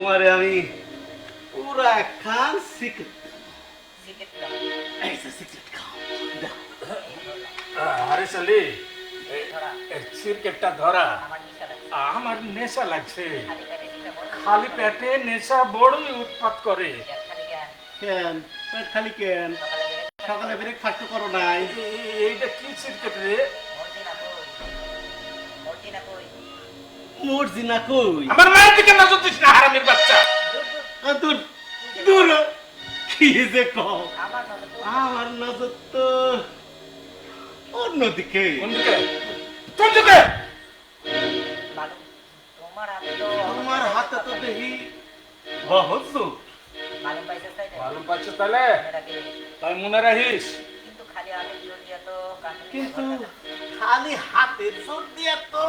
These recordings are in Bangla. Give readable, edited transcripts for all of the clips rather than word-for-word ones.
তোমারে আমি পুরো একখান সিক্রেট আরে সালি সিরকেটটা ধরা আমার নেশা লাগছে। খালি পেটে নেশা বড়ই উৎপাত করে। কেন পেট খালি কেন? সকালে ব্রেকফাস্ট করো নাই? এইটা কি সিরকেট রে? মর্জিনা কই? আমার মায়ের দিকে নজর দিস না হারামির বাচ্চা। দূর দূর কি যে কও? আমার নজর তো অন্যদিকে। কোন দিকে? কোন দিকে? তোমার হাতে তো দেখি বহুত সুখ। মালুম পাচ্ছ তাহলে? তাই মনে রাখিস। কিন্তু খালি হাতের জোর দিয়ে তো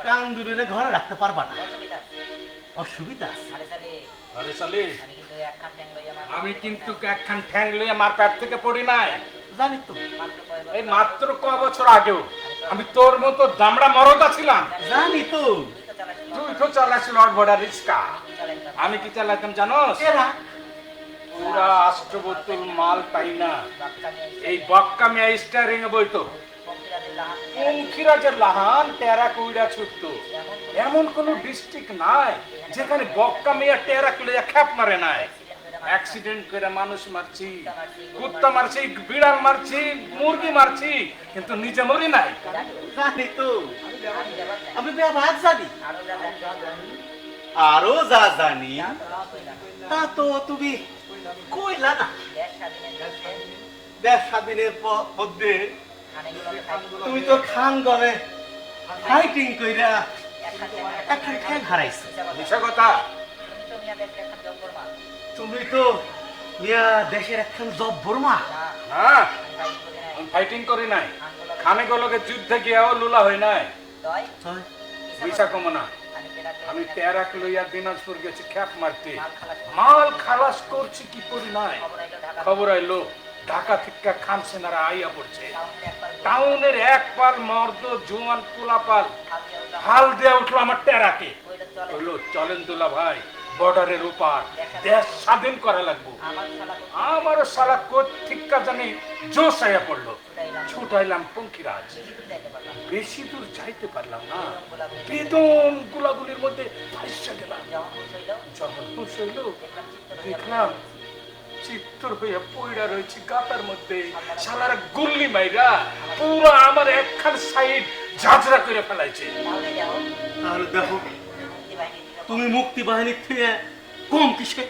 কান দূরে ঘরে রাখতে পারবা না, অসুবিধা আছে। আরে সালি আমি কিন্তু একখান ঠ্যাং লইয়া মার পেট থেকে পড়ি নাই। জানি তো, এই মাত্র ক বছর আগেও আমি তোর মতো দামড়া মরদা ছিলাম। জানি তো। তুই তো চালাচ্ছিল অডভোডা রিক্সা, আমি কি চালাতাম জানোস? পুরা আষ্টবোতল মাল পাই না এই বক্কা মিয়া স্টারিং এ বইতো। পঙ্খিরাজের লাহান টেরা কইরা ছুটতো। এমন কোন ডিস্ট্রিক্ট নাই যেখানে বক্কা মিয়া টেরা কইরা খ্যাপ মারে নাই। অ্যাক্সিডেন্ট করে মানুষ মারছি, কুত্তা মারছি, বিড়াল মারছি, মুরগি মারছি, কিন্তু নিজে মরি নাই। জানি তো, আমি ব্যবহার জানি, আরো যা জানি তা তো তুমি কইলা না। দেশ স্বাধীনের মধ্যে তুমি তো খান গলে ফাইটিং কইরা একটা ঠ্যাং হারাইছো। মিছা কথা। তুমি তো মিয়া দেশের একখান জব্বর মা। হ্যাঁ, আমি ফাইটিং করি নাই, খানে গলকে যুদ্ধে গিয়াও লুলা হই নাই। মিছা কম না, আমি টেরাক লইয়া দিনাজপুর গেছি খ্যাপ মারতে, মাল খালাস করছি কি করি নাই। খবর আইলো ঢাকা থেকে খান সেনারা আইয়া পড়ছে। টাউনের এক পাল মর্দ জোয়ান পোলাপাল হাল দেয়া উঠলো আমার টেরাকে। হইলো চলেন দুলা ভাই, বর্ডারের উপার দেশ স্বাধীন করা লাগবো। আমারও সারা কোথিকা জানি জোশ আইয়া পড়লো। ছুটাইলাম পঙ্খিরাজ, বেশি দূর যাইতে পারলাম না, বেদম গুলাগুলির মধ্যে ফাইসা গেলাম। যখন হুঁশ হইল দেখলাম চিত্তর হইয়া পইড়া রয়েছে গাতার মধ্যে। শালারা গুল্লি মাইরা পুরো আমার একখান সাইড ঝাঁঝরা করে ফেলাইছে। তাহলে দেখো, তুমি মুক্তি বাহিনীর থেকে কম কিসে?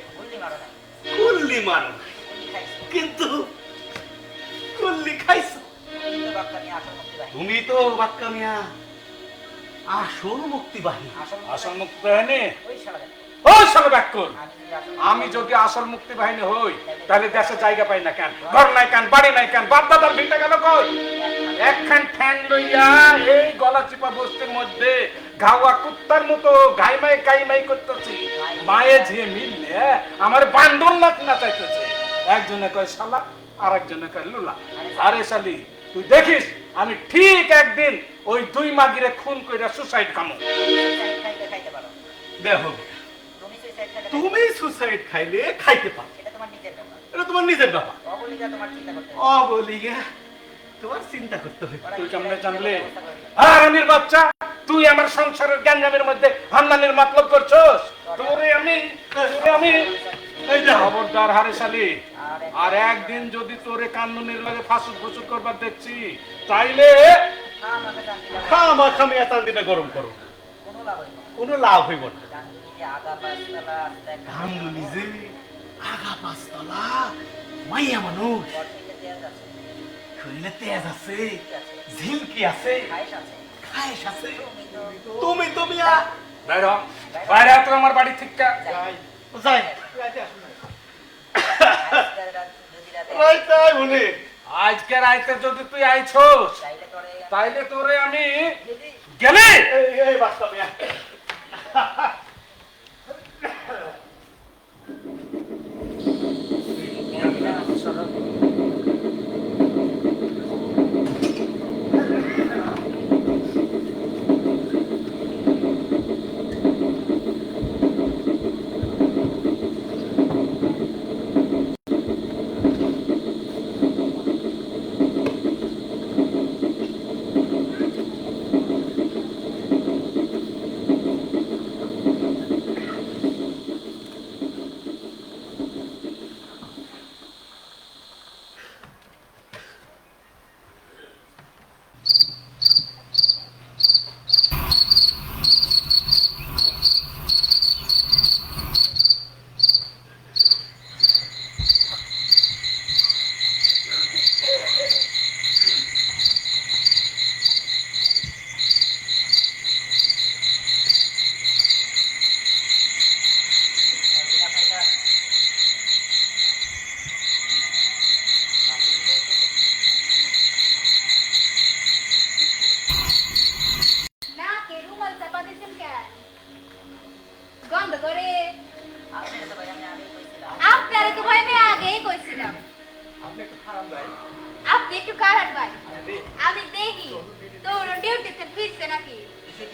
গুল্লি মারো কিন্তু গুল্লি খাইছো। তুমি তো বাক্কা মিয়া আসল মুক্তি বাহিনী। আসল মুক্তি বাহিনী? ওই শালা ব্যাককল, আমি যদি আসল মুক্তি বাহিনী হই তাহলে দেশে জায়গা পাই না কেন? ঘর নাই কেন? বাড়ি নাই কেন? বাপ দাদার ভিটা গেল কই? একখান ঠ্যাং লইয়া এই গলা চিপা বস্তির মধ্যে গাওয়া কুত্তার মতো গাইমাই গাইমাই করতেছি। মায়ে ঝিয়ে মিললে আমার বান্দর না চাইতেছে। একজনে কয় শালা, আর একজনে কয় লুলা। আরে শালি তুই দেখিস আমি ঠিক একদিন ওই দুই মাগিরে খুন কইরা সুসাইড কামো। দেখো, তুমি সুসাইড খাইলে খাইতে পারো, এটা তোমার নিজের ব্যাপার। অবলিগা তোমার চিন্তা করতে হবে। তুই কেমনে জানলে? হারামির বাচ্চা, তুই আমার সংসারের গ্যাঞ্জামের মধ্যে হান্নানের মতলব করছস। তোরে আমি খবরদার হারে শালি, আর একদিন যদি তোরে কান্নুনির লাগে ফাঁসুক ফুসুক করবার দেখছি তাইলে খামাখা মিয়া চান্দিটা গরম করো, কোনো লাভ হইব না। কামদুনি যে আগা পাঁচতলা মাইয়া মানুষ, শরীরে তেজ আছে, ঝিলকি আছে, খায়েশ আছে। তুমি তো মিয়া বাইরে তো আমার বাড়ি থেকে যাই আজকে রাইতে যদি তুই আইছস তাইলে তোরে আমি গেলে এই বাস্তা মিয়া।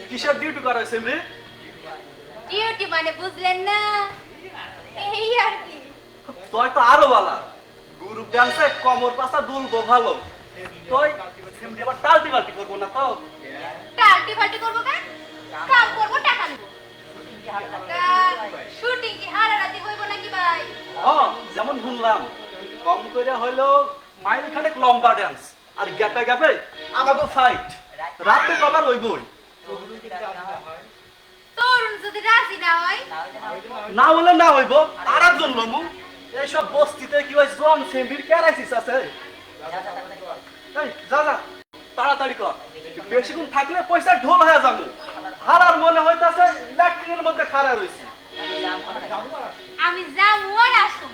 কিসের ডিউটি করাইছেন রে? ডিউটি মানে বুঝলেন না, এই আর কি। তুই তো আরো বালা, গ্রুপ ডান্সে কমর পাশা দুলবো ভালো। তুই এমনি আবার টালটি বালটি করবো না তো? টালটি বালটি করবো কেন? কাম করবো, টাকা নেবো। শুটিং কি হারা রাতে হইব নাকি ভাই? যেমন শুনলাম কম করে হইলো মাইল খানেক লম্বা ডান্স, আর গ্যাপে গ্যাপে আমাকে ফাইট, রাতে কবার হইবই। তরুণ যদি রাজি না হয়, না হলে না হইব, আর একজন লমু। এইসব বস্তিতে কি হয় জোয়ান সেমির ক্যারাইসিস আছে। এই যা যা তাড়াতাড়ি কর, বেশিক্ষণ থাকলে পয়সা ঢোল হয়ে যাবো। হারার মনে হইতাছে ল্যাট্রিনের মধ্যে খাড়া রয়েছে। আমি যাবো আর আসুন।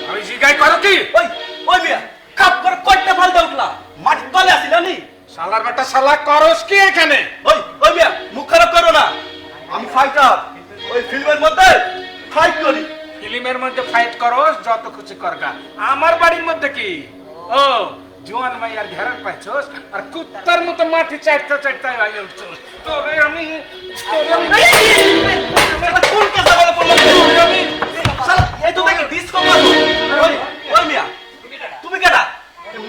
আমি জিগাই করো কি? ওই মিয়া কাপ করে কয়টা ফালতে উঠলা, মাটির তলে আসিলা নি? শালার বেটা শালা করস কি এখানে? ওই মিয়া মুখ খারাপ করো না, আমি ফাইটার। ওই ফিল্মের মধ্যে ফাইট করি। ফিল্মের মধ্যে ফাইট করস, যত খুশি করগা। আমার বাড়ির মধ্যে কি ও জোয়ান মাইয়ার ঘেরান পাইছস, আর কুত্তার মতো মাটি চাটতে চাটতে আই উঠছস। তোরে আমি কোন কথা বলে বললাম শালা, এই তো দেখি ডিসকো মারো। ওই মিয়া তুমি কেডা?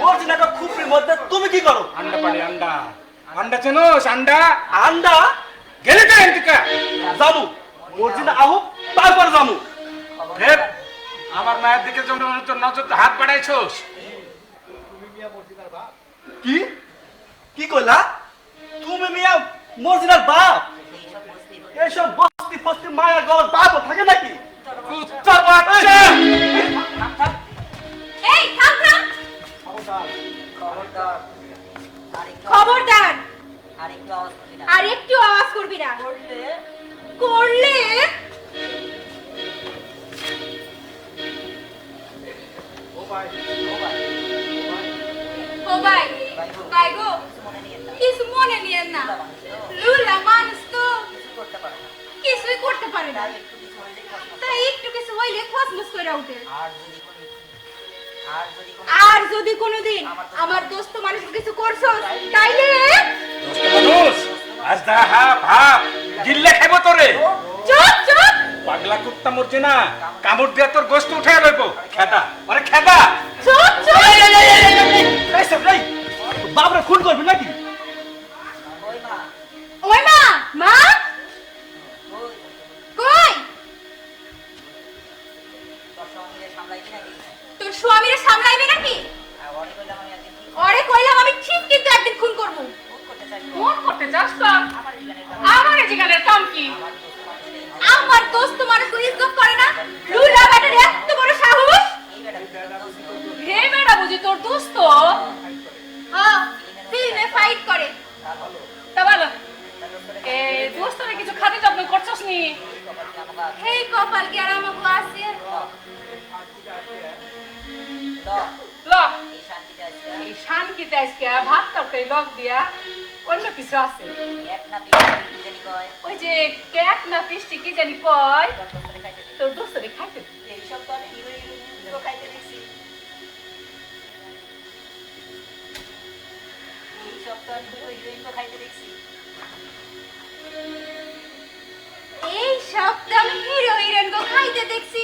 মর্জিনাটা খুপরির মধ্যে তুমি কি করো? আন্ডা পাড়ি আন্ডা আন্ডা চেনোস? আন্ডা আন্ডা গেলে কে এন্টিকা জামু, মর্জিনা আহু তারপর জামু। ফের আমার মায়ের দিকে যখন তোর নজর হাত বাড়াইছস। কি কি কইলা তুমি? মিয়া মর্জিনার বাপ? এইসব বস্তি ফস্তি মায়ের গলার বাপও থাকে নাকি? কুত্তার বাচ্চা! এই থাম থাম, খবরদার আর একটু আওয়াজ করবি না। করলে ও ভাই ভাই গো, কিছু মনে নিয়েন না। লুলা মানুষ তো কিছুই করতে পারে না, তাই একটু কিছু হইলে খসমস করে উঠে। আর যদি কোনোদিন আমার দোস্ত মানুষ কিছু করছো তাইলে মানুষ আজ দা হাফ হাফ গিল্লে খাইব তোরে। চুপ চুপ, পাগলা কুত্তা মরছে না, কামড় দিয়ে তোর গোশত উঠে লইব। খেদা আরে খেদা, চুপ চুপ। বাপরে খুন করবি নাকি? ওই মা, মা কই? তোর স্বামীরে সামলাইবি নাকি? ওরে কইলাম আমি ঠিক কিন্তু একদিন খুন করব। ফোন করতে চাস তো? আমার এই জিগানের কাম কি? আমার দোস্ত মানুষ ইজ্জত করে না, লুলা ব্যাটার এত বড় সাহস। হে বেটা বুঝি তোর দোস্ত? হ্যাঁ, ফিল্মে ফাইট করে। তা ভালো, এ দোস্তরে কিছু খাতে যত্ন করছস নি? হেই কপাল কি আর আমাকে আছে? ল এই শান্তিতে আজকে ভাত তরকারি লগ দিয়া অন্য কিছু আছে। ওই যে কেক না পিষ্টি কি জানি কয়, তোর দোস্তরে খাইতে এই সপ্তাহ আমি হিরো হিরোইন গো খাইতে দেখছি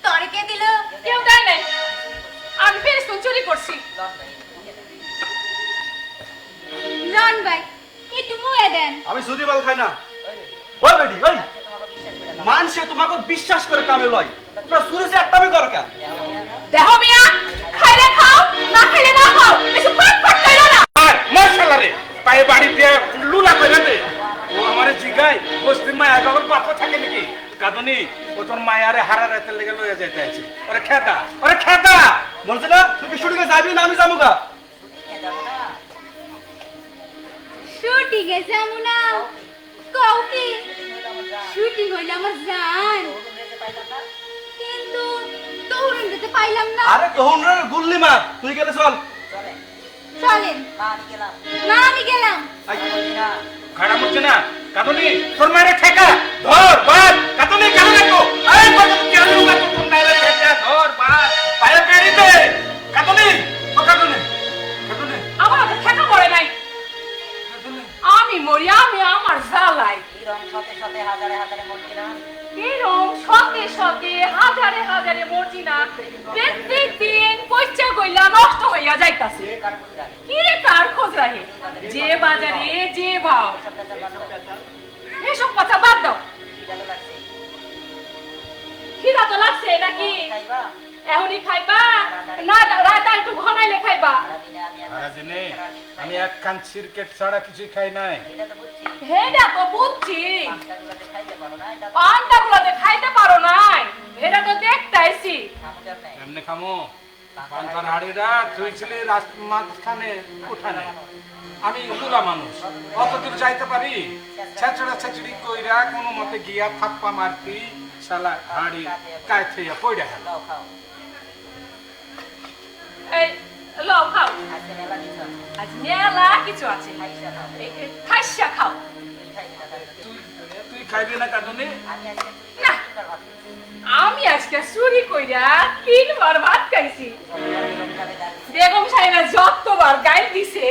তরে কে দিল কেউ দেয় নাই আমি ফেরেশতা চুরি করছি লন ভাই একটু মুয়ে দেন আমি সুদি মাল খাই না ওই বেটি ওই মানুষে তোমাকে বিশ্বাস করে কামে লয় তোমরা সুরেছে একটামি করো কেন দেখো মিয়া খাইলে খাও না খাইলে না খাও বেশি পাট পাট কইরো না আর মাশাআল্লাহ রে পায়ে বাড়ি দিয়ে লুলা কইরা দে ও আমারে জিগাই বস্তির মায়া বাবার বাপ থাকে নাকি কাদনি ও তোর মায়ারে হারা রাতে লেগে লইয়া যাইতে আছে ওরে খেদা বলছে না তুই শুটিংয়ে যাবি না আমি যাবো গা শুটিং এ যাবো না কও কি শুটিং হইলে আমার জান কিন্তু তরুণ যেতে পাইলাম না আরে তখন রে গুল্লি মার তুই গেলে চল চলেন না আমি গেলাম খারাপ হচ্ছে না কাদনি তোর মায়ের ঠেকা ধর বাদ কাদনি কেন রাখো আরে বাদ কেন রাখো তোর মায়ের ঠেকা ধর বাদ পায়ে বেড়ি দে কাদনি ও কাদনি আমার হাতে ঠেকা পড়ে নাই আমি মরি আমি আমার জ্বালাই এরম শতে শতে হাজারে হাজারে মরছি না প্রত্যেক দিন পয়সা কইলা নষ্ট হইয়া যাইতাছে কি রে কার খোঁজ রাখে যে বাজারে যে ভাও এসব কথা বাদ দাও খিদা তো লাগছে নাকি এখনই খাইবা না রাত একটু ঘনাইলে খাইবা সারাদিনে আমি এক কান সিরকেট ছাড়া কিছুই খাই নাই হেডা তো বুঝছি পান্ডা গুলাতে খাইতে পারো নাই হেডা তো দেখতাইছি এমনি খামো পান্তার হাড়িরা তুই ছিলি মাঝখানে উঠানে আমি উলা মানুষ অত দূর যাইতে পারি ছেঁচড়া ছেঁচড়ি কইরা কোনো মতে গিয়া থাপ্পা মারতি শালা হাড়ি কায় থইয়া পইড়া গেল এই লও খাও আজ মেলা কিছু আছে খাইসা খাও তুই খাইবি না কাদুনি না আমি আজকে চুরি কইরা 3 বার ভাত খাইছি বেগম সাহেবের যতবার গাইল দিছে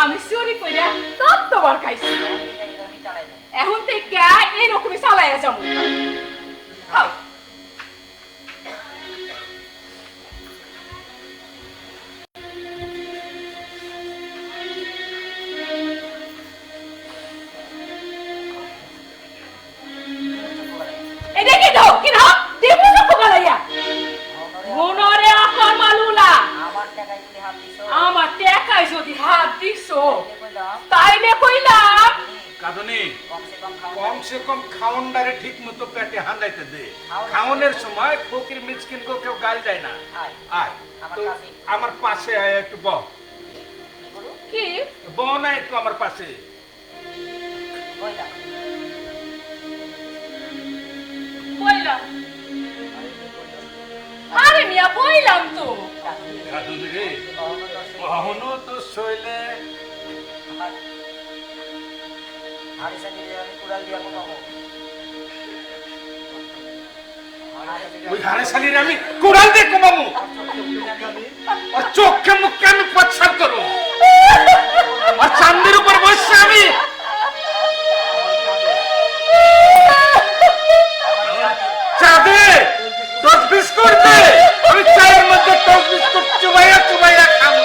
আমি চুরি কইরা ততবার খাইছি এখন থেকে এরকমই চালাইয়া যাবো খাও আমার টাকায় যদি হাত দিছো তাইলে কইলাম কাদুনি কমসে কম খাওনদারে ঠিক মতো পেটে হান্দাইতে দে খাওনের সময় ফকির মিচকিন কো কেউ গাল দেয় না আয় তো আমার পাশে আয় একটু বহ কি বহ না একটু আমার পাশে বইলাম আরে মিয়া বইলাম তো কাদুনি রে কখনো তো শৈলে ওই হারে শালির আমি কুড়াল দিয়ে কমাবো আর চোখে মুখে আমি পচ্ছাদ করবো আর চান্দের উপর বসছে আমি চাঁদে 10 বিস্কুট দে আমি চায়ের মধ্যে 10 বিস্কুট চুবাইয়া চুবাইয়া খাবো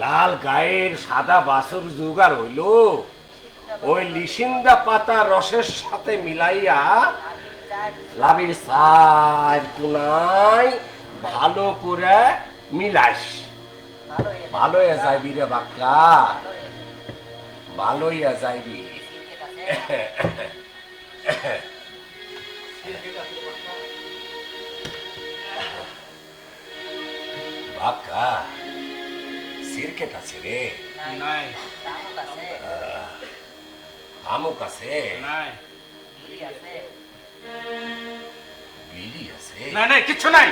লাল গায়ের সাদা বাছুর জোগাড় হইল ওই লিসিন্দা পাতা রসের সাথে মিলাইয়া লাভির সার কোনায় ভালো করে মিলাস। ভালো হয়ে যাইবি রে বাক্কা, ভালো হইয়া যাইবি। বাক্কা সিরকেট আছে রে? নাই আমুক আছে? নাই বিড়ি আছে? নাই নাই কিচ্ছু নাই।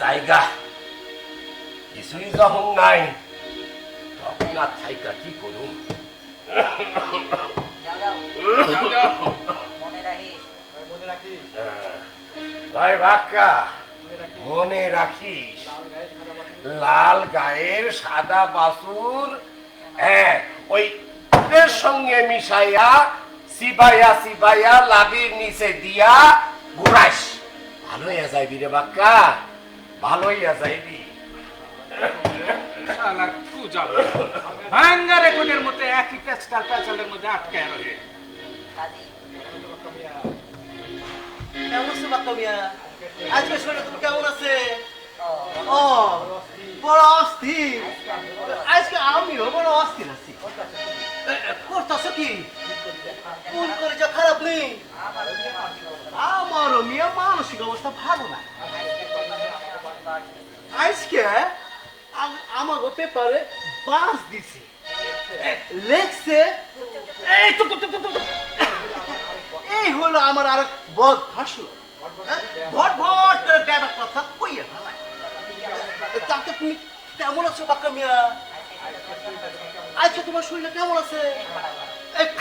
জায়গা কিছুই যখন নাই তখন আর থাইকা কি করুম? ভাই বাক্কা মনে রাখিস, লাল গায়ের সাদা বাছুর হ্যাঁ ওই দুধের সঙ্গে মিশাইয়া সিবাইয়া সিবাইয়া লাভির নিচে দিয়া ঘুরাইস। ভালো হইয়া যাইবি রে বাক্কা, ভালো হইয়া যাইবি। শালা কুজাব ভাঙ্গা রেকর্ডের মধ্যে একই প্যাচালের মধ্যে আটকে রয়ে। কেমন আছে বাক্কা মিয়া? আজকে শরীর তুমি কেমন আছে? ও বড় অস্থির। আজকে আমিও বড় অস্থির আছি। করতেছ কি? কোন করে যা খারাপ নেই? আমারও মিয়া মানসিক অবস্থা ভালো না। আজকে আমাকে পেপারে বাস দিছে, লেখছে এই হলো আমার আর বদ ভাসলো ভট ভট একটা কথা কইয়া ফেলায়। তাতে তুমি কেমন আছো বাক্কা মিয়া? আচ্ছা তোমার শরীরটা কেমন আছে?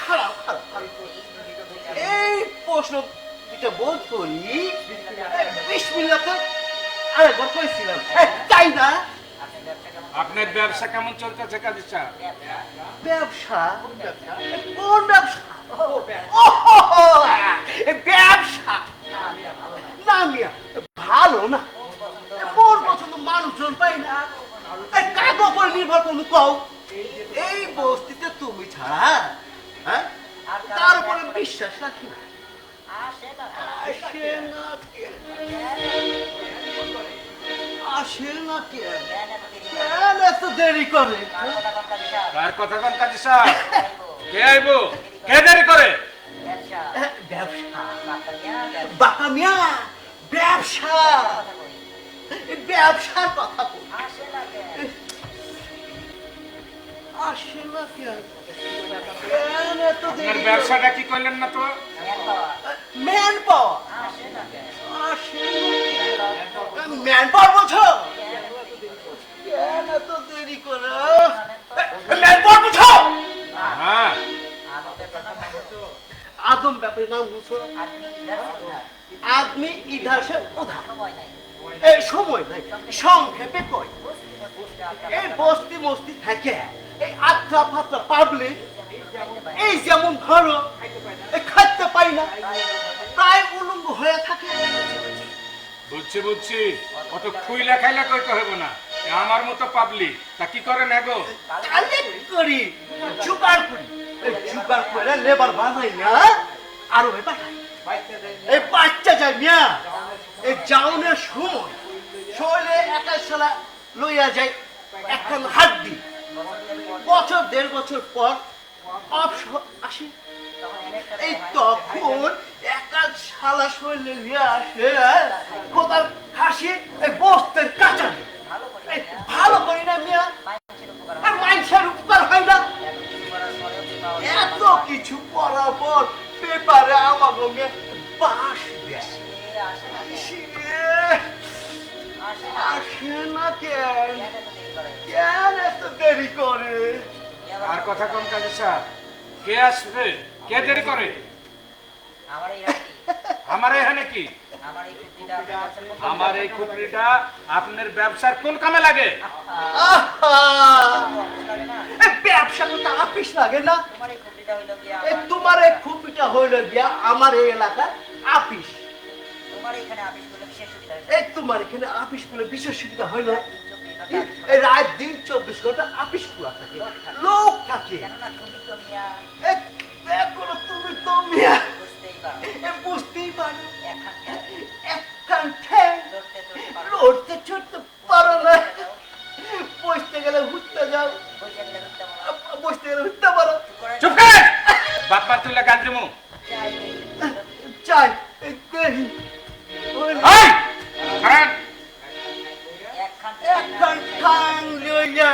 খারাপ খারাপ খারাপ। এই প্রশ্ন যেটা বোধ করি 20 মিনিটে আরেকবার কইছিলাম, তাই না? আপনার ব্যবসা কেমন চলতেছে কাজী সাহেব? ব্যবসা? কোন ব্যবসা? ব্যবসা না মিয়া, ভালো না। মোর পছন্দ মানুষজন পাই না, কাকে উপরে নির্ভর করবো কও? এই বস্তিতে তুমি ছাড়া হ্যাঁ তার উপরে বিশ্বাস রাখি না। আসে না কে? আসে না কে? কেন এত দেরি করে? কার কথা কোন কাজী সাহেব? কে আইবো? কে দেরি করে? ব্যবসা বাকা মিয়া, ব্যবসা, ব্যবসার কথা বল। আসে না কেন? কেন এত আপনার দেরি? ব্যবসাটা কি করলেন না তো? Man power. আসে ম্যান পাওয়ার বলছো? কেন এত দেরি করে? ম্যান পাওয়ার বুঝো? হ্যাঁ आदम ব্যাপারে নাম বুঝো? আদমি ইধার সে উধার। এই সময় নাই, সংক্ষেপে কই এই বস্তি মস্তি থাকে এই আত্রা ফাত্রা পাবলিক এই যেমন ধরো খাইতে পাই না, প্রায় উলঙ্গ হয়ে থাকে। বুঝছি বুঝছি, অত খুইলা খাইলা কইতে হবে না। আমার মতো পাবলিক তা কি করে নেগো? কালেক্ট করি, জোগাড় করি, এই জোগাড় করে লেবার বানাই না আরো পাঠাই। এই বাচ্চা যায় মিয়া, এই জাউনের সময় শরীরে একাই সালা লইয়া যায় এখন হাড্ডি। বছর 1.5 বছর পর অবসর আসে, এই তখন একাল শালা শরীরে নিয়ে আসে কোথার হাসি এই বস্তের কাঁচা ভালো করি না মিয়া, আর মানুষের উপকার হয় না। এত কিছু করার পর পেপারে আমাকে বাস দেয়। আসে না কেন? কেন এত দেরি করে? আর কথা কোন কাজী সাহেব? কে আসবে? কে দেরি করে? আমার এখানে কি? আমার এই খুপড়িটা আপনার ব্যবসার কোন কামে লাগে? ব্যবসা করতে আপিস লাগে না? তোমার এই খুপিটা হইল গিয়া আমার এই এলাকার আপিস। এই তোমার এখানে আপিস বলে বিশেষ সুবিধা হইল। এই রাত দিন 24 ঘন্টা অফিস খোলা থাকে, লোক থাকে। এখনো তুমি তো মিয়া বুঝতেই পারো একখান ঠ্যাং লড়তে ছুটতে পারো না। বসতে গেলে ঘুরতে যাও, বসতে গেলে ঘুরতে পারো। চুপ কর বাপ্পা তুলে গান দেবো। চাই এই খারাপ একখান ঠ্যাং লইয়া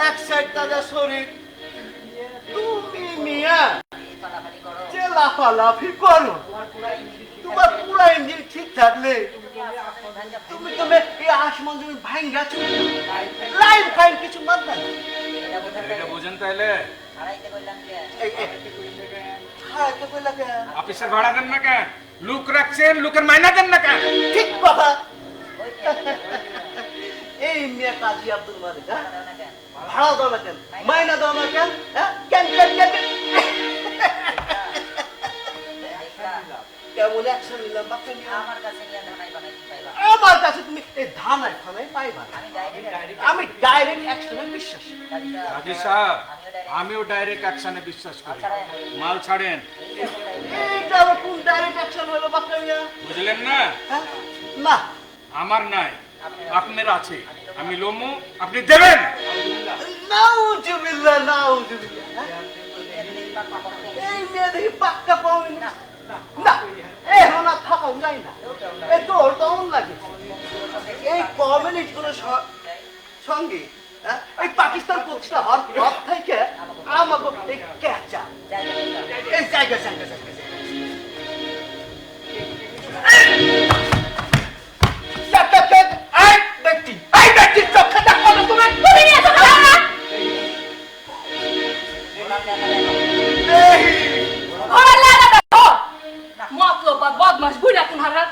এক সাইড তাজা শরীর, তুমি মিয়া যে লাফালাফি করো, তোমার পুরা ইঞ্জিন ঠিক থাকলে তুমি এই আসমান তুমি ভাঙ্গা লাইন ফাইন কিছু মানবে না। এটা বুঝেন তাহলে অফিসের ভাড়া দেন না কেন? লুক রাখছেন, লুকের মাইনা দেন না কেন? ঠিক কথা। এই মেয়ে কাজী আব্দুল মালিক ভাড়া দাও না কেন, মাইনা দাও না কেন? কেন কেন কেন কেমন অ্যাকশন নিলাম বাচ্চা নিয়ে? আমার কাছে তুমি এই ধানায় ফানায় পাইবা। আমি ডাইরেক্ট অ্যাকশনে বিশ্বাসী। কাজী সাহেব আমিও ডাইরেক্ট অ্যাকশনে বিশ্বাস করি, মাল ছাড়েন। এইটা আবার কোন ডাইরেক্ট অ্যাকশন হলো বাচ্চা নিয়ে? বুঝলেন না? না আমার নাই, আপনার আছে। আমি লোমু, আপনি দেবেন। নাউজুবিল্লাহ নাউজুবিল্লাহ। এই মেয়ে দেখি পাক্কা পাওনি না, না এখন আর থাকাও যায় না। এই তোর কেমন লাগে এই কমিউনিস্ট গুলোর সঙ্গে এই পাকিস্তান প্রতিষ্ঠা হওয়ার পর থেকে আমাকে এই ক্যাচা এই জায়গা জায়গা জায়গা বদমাস বুড়া কোন হারা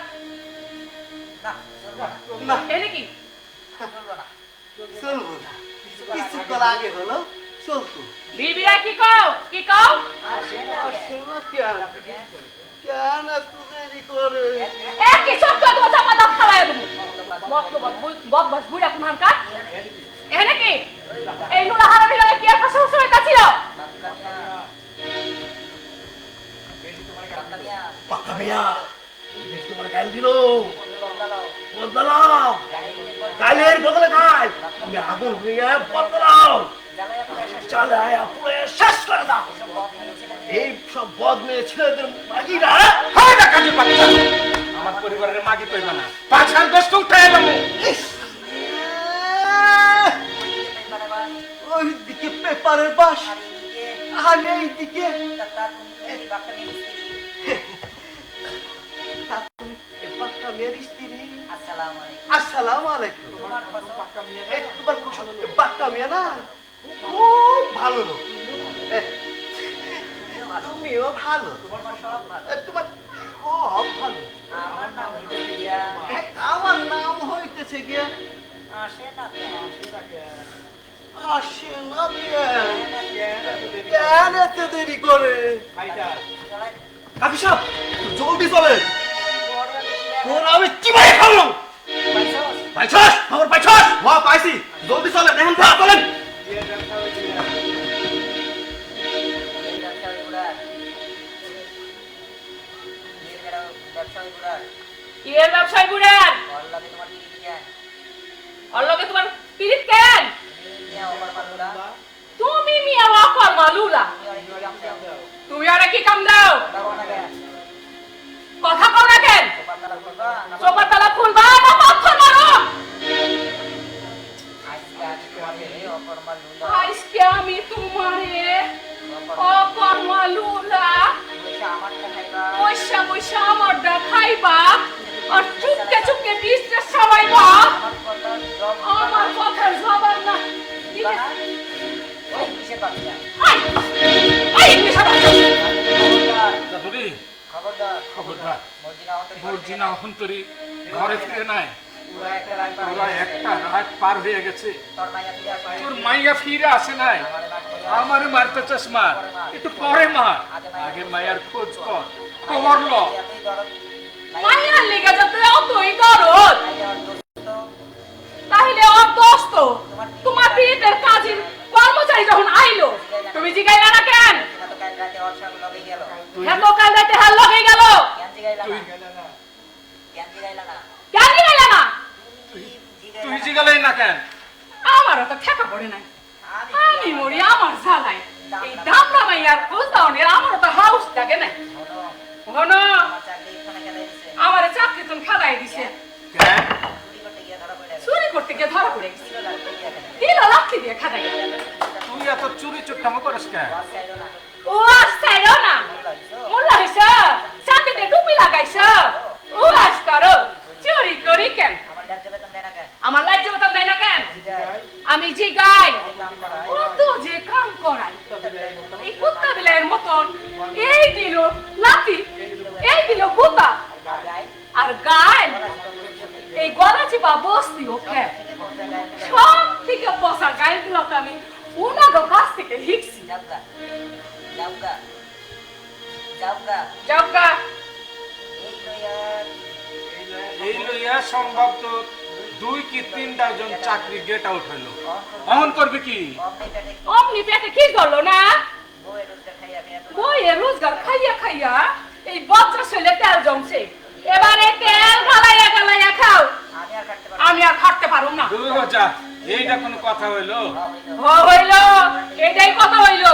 এনে কি চলবো না, কিছুক্ষণ আগে হলো চলতো। বিবিরা কি কও কি কও? কেন তুমি করে একই শব্দ তো চাপা খালায় দেবো। মতলব বদমাস বুড়া কোন হারকা এনে কি এই নুলা হারামি লাগে কি একটা সমস্যা হইতাছিল? পাক্কা মিয়া তোমার গাল দিল বদলাও, গালের বদলে গাল তুমি আগুন হইয়া বদলাও, চালায় পুরো শেষ করে দাও। এই সব বদ মেয়ে ছেলেদের মাগিরা হয় না কাজী পাক্কা, আমার পরিবারের মাগি পাইবা না। পাঁচাল দোস্ত উঠায় দেবো। ওই দিকে পেপারের বাস আর এই দিকে আসসালামু আলাইকুম। তোমার বাক্কা মেয়ে না খুব ভালো লোক, তুমিও ভালো, তোমার সব ভালো। আমার নাম হইতেছে গিয়া আসে না কেন এত দেরি করে? কাকি সাহেব জলদি চলে, তোর আমি চিবাই খাবো। পাইছস খবর পাইছস? হ্যাঁ পাইছি, জলদি চলে দেখেন চলেন। এর ব্যবসায় বুড়ার অল্লগে তোমার পিরিত কেন? তুমি মিয়া ওয়াকর মালুলা, তুমি আরে কি কাম দাও? কথা কও না কেন? সোপার তালা খুলবা না পাথর মারো? আজকে আমি তোমারে অকর মালুলা পয়সা পয়সা আমারটা খাইবা আর চুপকে চুপকে বিস্তে সবাইবা। আমার কথার জবাব না দিলে খবরদার মর্জিনা অহন্তরী ঘরে ফিরে নাই। ওরা একটা রাত পার হয়ে গেছে, তোর মাইয়া ফিরে আসে নাই। আমার মারতে চশমা একটু পরে মার, আগে মায়ের খোঁজ কর, খবর ল। মাইয়ার লেগে যাতে অতই দরদ তাহলে ওর দোস্ত তোমার বিয়ের কাজের কর্মচারী যখন আইলো তুমি জিগাইলা না কেন? এত কাল রাতে হাল লগে গেল কেন জিগাইলা না? তুই জিগালেই না কেন? আমারও তো ঠেকা পড়ে নাই, আমি মরি আমার জ্বালায়। এই দামরা মাইয়ার খোঁজ দাওনের আমারও তো হাউস থাকে না। ঘন আমার চাকরি তুমি খেলাই দিছে, কেন? চুরি করতে গিয়ে ধরা পড়ে গেছে, দিল লাঠি দিয়ে খাদাই। তুই এত চুরি চুট্টামো করিস কেন? ও আসছাইলো না, মোল্লা হইছ, চাকরিতে টুপি লাগাইছ, ও আস করো, চুরি করি কেন? আমার লাজ্জ বেতন দেয় না কেন? আমি যে গাই ও তো যে কাম করাই, এই কুত্তা বিলাইয়ের মতন এই দিল লাঠি, এই দিল কুত্তা, আর গায় এই গলা চিপা বসতি ওকে সব থেকে বসা গাইগুলো তো আমি উনাগো কাছ থেকে শিখছি। যাওগা এই লইয়া সম্ভব তো 2 কি 3 ডজন চাকরি গেট আউট হইলো। অমন করবে কি? অমনি পেটে কি করলো না? বইয়ের রোজগার খাইয়া খাইয়া এই বাচ্চা ছেলে তেল জমছে, এবারে তেল গালাইয়া গালাইয়া খাও, আমি আর খাটতে পারবো না। দুই বাচ্চা, এইটা কোনো কথা হইলো? হইল, এটাই কথা হইল।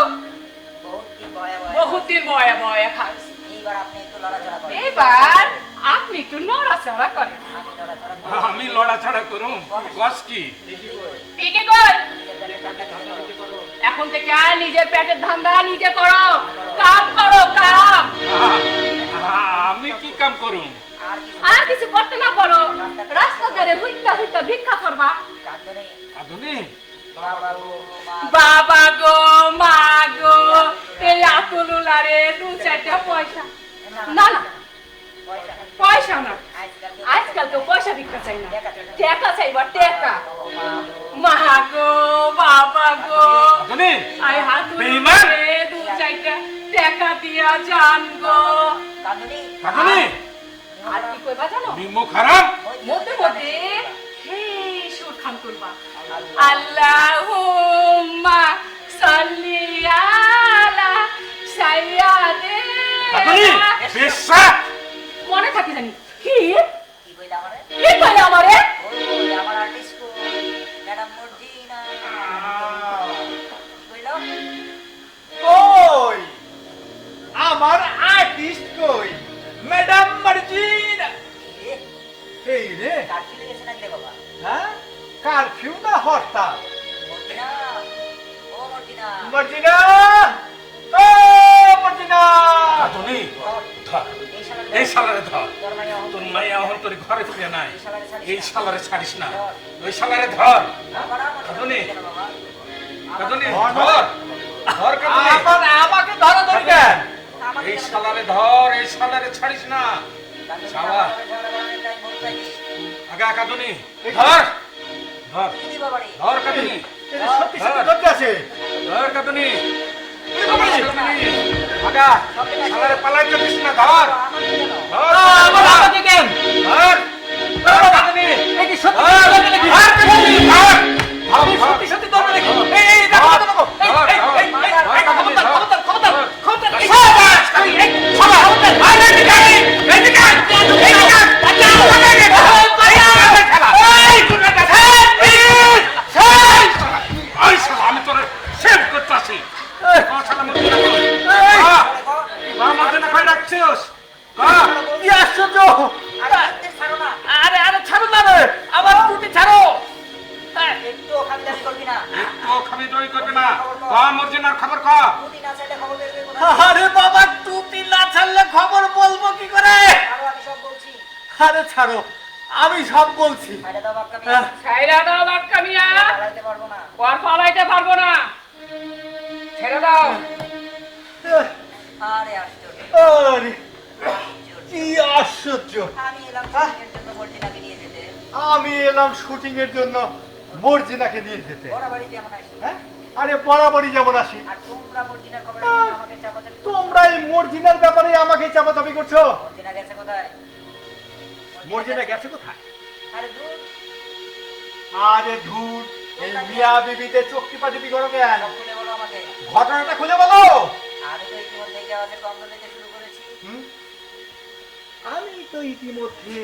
বহুত দিন বয়া বয়া খাস, এবার আপনি একটু নড়াচড়া করেন। আমি লড়াছড়া করুম? কস কি? ঠিকই কর, এখন থেকে আর নিজের পেটের ধান্দা নিজে করো, কাম করো কাম। আমি কি কাম করুম? আর কিছু করতে না পারো, রাস্তা ধারে হুইকা হুইকা ভিক্ষা করবা। আধুনিক বাবা গো মা গো, এই আতুলুলারে 2-4টা পয়সা না না, পয়সা না, আজকাল তো পয়সা ভিক্ষা চাই না, টাকা চাইবা টাকা। মা গো বাবা গো, আধুনিক আই হাতুলুলারে 2-4টা টাকা দিয়া যান গো। আধুনিক আর কি কইবা জানো? নিম্ন খারাপ। মধ্যে মধ্যে সেই সুর খান করবা, আল্লাহুম্মা সাল্লি আলা সাইয়্যিদিনা। বিশ্বাস মনে থাকে জানি কি কি কইলে আমারে? কই আমার আর্টিস্ট কই? ম্যাডাম মার্জিনা। এই রে, হ্যাঁ কারফিউ না হরতাল? মার্জিনা, ও মার্জিনা। আধুনিক ধর, এই শালারে ধর। তোর মাইয়া এখন তোর ঘরে ফিরে নাই, এই শালারে ছাড়িস না, ওই শালারে ধর। আধুনিক আধুনিক ধর, ধর কাধুনিক। আমাকে ধরো ধরি কেন? এই শালারে ধর, এই শালারে ছাড়িস না। শালা আগা কাধুনি ধর, ধর ধর কাধুনি, সত্যি সত্যি ধরতে আছে। ধর কাধুনি, আগা শালারে পালাইতে দিস না। ধর ধর আমাকে কেন? ধর ধর কাধুনি, এই কি সত্যি ধর ধরবে নাকি? ধর কাধুনি, ধর আপনি সত্যি সত্যি ধরবে নাকি? এই দেখো দেখো, এই খবরদার খবরদার খবরদার খবরদার, এই শাবাশ, এই শালা খবরদার, আরে এদিকে এদিকে এদিকে আমি তোর সেভ করতেছি। আমাদের না কই রাখছিস? কি আশ্চর্য! আরে আরে ছাড়ো না রে, আমার টুটি ছাড়ো। একটু খাবি দই করবে না। কম অর্জিনার খবর কম। আরে বাবা, টুটি না ছাড়লে খবর বলবো কি করে? আরে ছাড়ো, আমি সব বলছি। ছাইরা দাও বাক্কা মিয়া, ওর পালাইতে পারবো না, ছেড়ে দাও। আরে কি আশ্চর্য! আমি এলাম শুটিং এর জন্য মর্জিনাকে নিয়ে যেতে। হ্যাঁ? আরে বরাবরই যেমন আসি। তোমরা এই মর্জিনার ব্যাপারে আমাকে চাপাচাপি করছো। মর্জিনা গেছে কোথায়? আরে ধুর, এই মিয়া বিবিতে চোখ টিপাটিপি করো কেন? সব খুলে বলো আমাকে। ঘটনাটা খুলে বলো। আমি তো ইতিমধ্যে আমাদের গন্ধ পেতে শুরু করেছি। হুম? আমি তো ইতিমধ্যে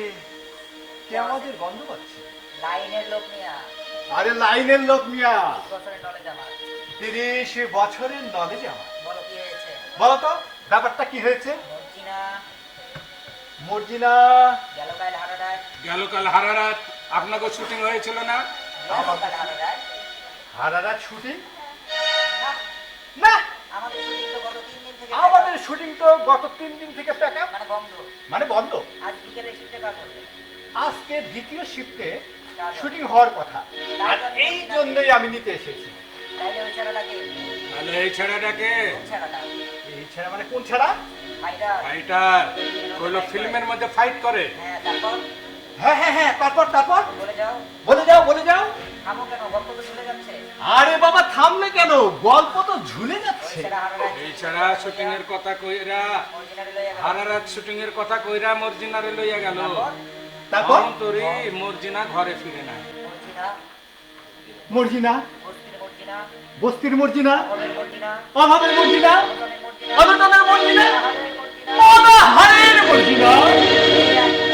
আমাদের গন্ধ পাচ্ছি। লাইনের লোক নিয়া আরে লাইনের লোক মিয়া, 30 বছরের নলেজ আমার। 30 বছরের নলেজ আমার। বলো কি হয়েছে? বলো তো ব্যাপারটা কি হয়েছে? মর্জিনা মর্জিনা গেল কাল হারাডায়। গেল কাল হারারাত আপনাকে শুটিং হয়েছিল না? গেল কাল হারাডায়। হারারা শুটিং না, না, আমাদের শুটিং তো গত 3 দিন থেকে আমাদের শুটিং তো গত 3 দিন থেকে প্যাক আপ, মানে বন্ধ। মানে বন্ধ। আজ বিকেলে শিফটে কাজ হবে। আজকে দ্বিতীয় শিফটে শুটিং হওয়ার কথা, আর এই জন্যই আমি নিতে এসেছি। তাইলে ওই ছেলেটাকে তাহলে এই ছেড়াটাকে কোন ছেলেটা? এই ছেড়া মানে কোন ছেড়া? ফাইটার। ফাইটার কইলো ফিল্মের মধ্যে ফাইট করে। হ্যাঁ, তারপর হ্যাঁ হ্যাঁ হ্যাঁ, তারপর তারপর বলে যাও। বলে যাও বলে যাও। থামো কেন? গল্প তো চলে যাচ্ছে। আরে বাবা থামলে কেন, গল্প তো ঝুলে ওই যাচ্ছে। ছেলে হারাডায় এই ছাড়া শুটিং এর কথা কইরা মর্জিনারে লইয়া গেল। হারারাত শুটিং এর কথা কইরা মর্জিনারে লইয়া গেল। তারপর তোরে মর্জিনা ঘরে ফিরে না। মর্জিনা, মর্জিনা, বস্তির মর্জিনা, বস্তির মর্জিনা, অভাবের মর্জিনা, অভাবের মর্জিনা, অনটনের মর্জিনা, অনটনের মর্জিনা, অনাহারের মর্জিনা। অনাহারের মর্জিনা।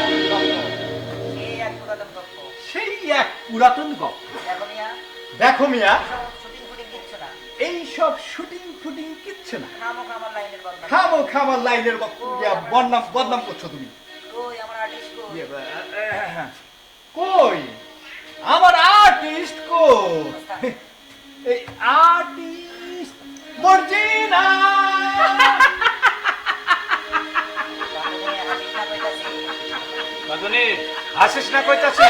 সেই এক পুরাতন গল্প। সেই এক পুরাতন গল্প। দেখো মিয়া, দেখো মিয়া, সব শুটিং ফুটিং দিচ্ছ না। এই সব শুটিং ফুটিং কিচ্ছু না। খামোখা আমার লাইনের বদনাম। খামো খামার লাইনের বদনাম বদনাম করছো তুমি। কই আমার আর্টিস্ট কই? কই আমার আর্টিস্ট কই? এই আর্টিস্ট মর্জিনা। কাদুনি হাসিস না কইতাছি।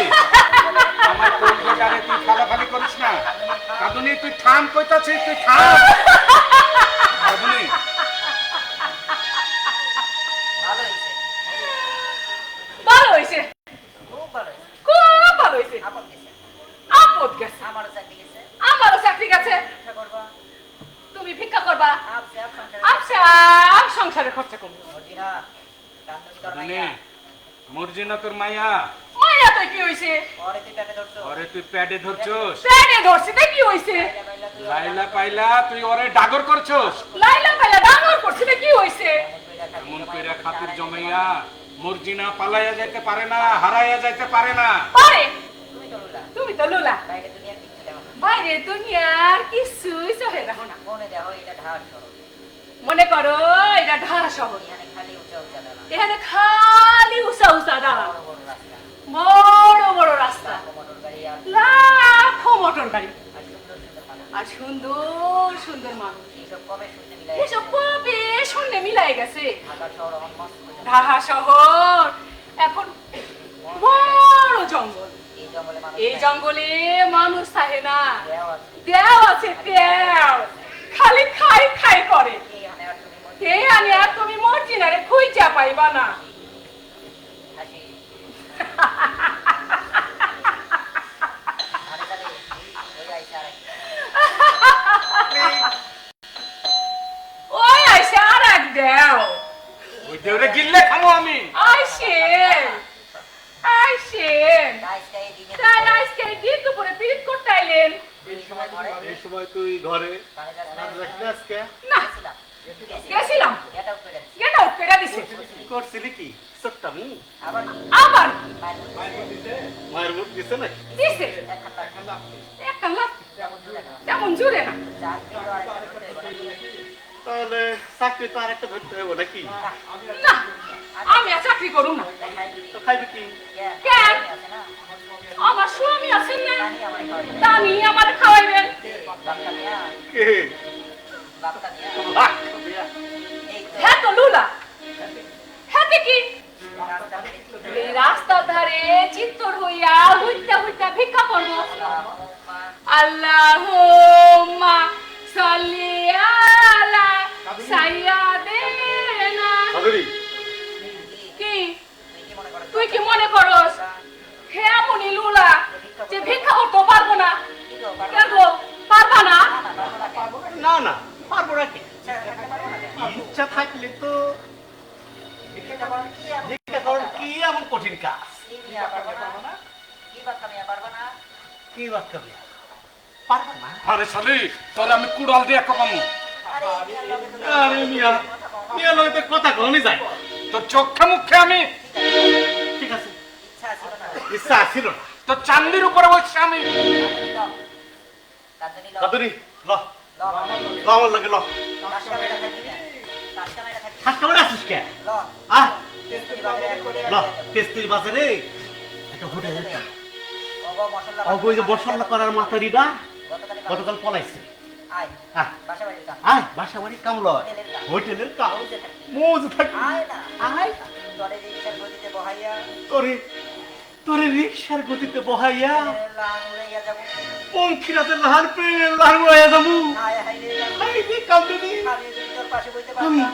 আমার কলকাতারে তুই ফালাফালি করিস না। কাদুনি তুই থাম কইতাছি, তুই থাম। কাদুনি ভালো হয়েছে, ভালো হয়েছে, খুব ভালো হয়েছে। খুব ভালো হয়েছে। আপদ গেছে, আপদ গেছে, আমারও চাকরি গেছে। আমারও চাকরি গেছে। ইচ্ছা করবা তুমি ভিক্ষা করবা, আপসে আপ সংসারে। আচ্ছা সংসারে খরচা করবো। মর্জিনা, কান্দনি তোর কাদুনি মাইয়া। মর্জিনা তোর মাইয়া। মায়া তো কি হয়েছে? পরে তুই পেটে ধরছো। ওরে তুই প্যাডে ধরছস। প্যানে ধরছে তাই কি হয়েছে? পাইলা পাইলা তুই লাইলা পাইলা তুই ওরে ডাগর করছস। লাইলা ফাইলা ডাঙর করছে তাই কি হয়েছে? এমন কইরা খাতির জমাইয়া মর্জিনা পালাইয়া যাইতে পারে না, হারাইয়া যাইতে পারে না। পারে, তুমি তো লুলা। তুমি তো লুলা। বাইরে দুনিয়ার কিচ্ছু দেখো না। বাইরে দুনিয়ার কিছুই চোখে দেখো না। মনে দেখো এটা ঢাল শহর। মনে করো এটা ঢাকা শহর, এখানে খালি উঁচা উঁচা দানা, এখানে খালি উঁচা উঁচা দাঁড়ানো, বড় বড় রাস্তা, বড় বড় রাস্তা, মোটর গাড়ি আর লাখো মোটর গাড়ি, আর সুন্দর সুন্দর মানুষ। আর সুন্দর সুন্দর মানুষ। এইসব কবে শুনতে মিলাই এসব কবে শূন্য মিলাই গেছে। ঢাকা শহর আমার মস্ত বোঝা। ঢাকা শহর এখন বড় জঙ্গল। এই জঙ্গলে মানুষ এই জঙ্গলে মানুষ থাকে না, দেও আছে। দেও আছে দেও, খালি খাই খাই করে। এই হানে আর তুমি মনে কে আনে আর তুমি মর্জিনারে খুঁজা পাইবা না। হাসি। আরে তাহলে ওই আইসা আর ওই আইসে আর এক দেও, ওই দেওরে গিললে খামো আমি। আইসে আইসে আইসা এই দিনে তাই আজকে দিন দুপুরে পিরিত করতে আইলেন এই সময় ঘরে এই সময় তুই ঘরে কানে যাস না। রাখলে আজকে না? গেছিলাম। গেছিলাম, এটা উঠে গেছে। গেটা উঠে দিছে। করছিলি কি ছোট্টামি? আবার আবার মায়ের মুখ দিছে নাকি? দিছে একটা লাভ, তেমন জুড়ে না। তাহলে চাকরি তো আর একটা ধরতে হবে নাকি? না, আমি আর চাকরি করুম না। তো খাইবে কি? কেন? আমার স্বামী আছেন না, দামি আমার খাওয়াইবেন। কে? বাহ, বিয়া। হ্যাঁ তো লুলা, হ্যাঁ কি এই রাস্তার ধারে চিত্তর হইয়া হইতা হইতা ভিক্ষা করবো। আল্লাহুম্মা সাল্লি আলা সাইয়্যিদিনা। হাজুরি, কি তুই কি মনে করস হে এমনি লুলা যে ভিক্ষা করতে পারবো না? কেন পারবা না? না না পারবো না কি? ইচ্ছা থাকলে তো ভিক্ষা করার কি এমন কঠিন কাজ? কি বাক্কাবে পারবা না আরে শালি তোর আমি কুড়াল দিয়ে কপামু আরে মিয়া মিয়া লইতে কথা কমই যায় তোর চোখে মুখে আমি ঠিক আছে ইচ্ছা ছিল না ইচ্ছা ছিল না তোর চান্দির উপরে বসে আমি কাজনী ল কাদুরি ল ল ল আমার লাগে ল টাটকা মেয়েটা থাকি না টাটকা মেয়েটা থাকি হাত কেমন আছিস কে ল আহ তেস্তুরি বাজারে এক কোটি ল তেস্তুরি বাজারে একটা হোটেল ওগো মশলা অবৈ যে বসল্লা করার মাতারিটা গতকাল গতকাল পলাইছে আয় হ্যাঁ বাসা বাড়ির কাম আয় বাসা বাড়ি কামল হোটেলের কাম বুঝে থাকি মৌজ থাকি আয় না আয় তরে রিক্সার গতিতে বহাইয়া তোরে তোরে রিক্সার গতিতে বহাইয়া লাং উড়াইয়া যাব পঙ্খিরাতে লাহার প্রেমের লাহার উড়াইয়া যাবো আয় হাই রে হাই রে কামড়ি আমি যদি তোর পাশে বইতে আমি পারতাম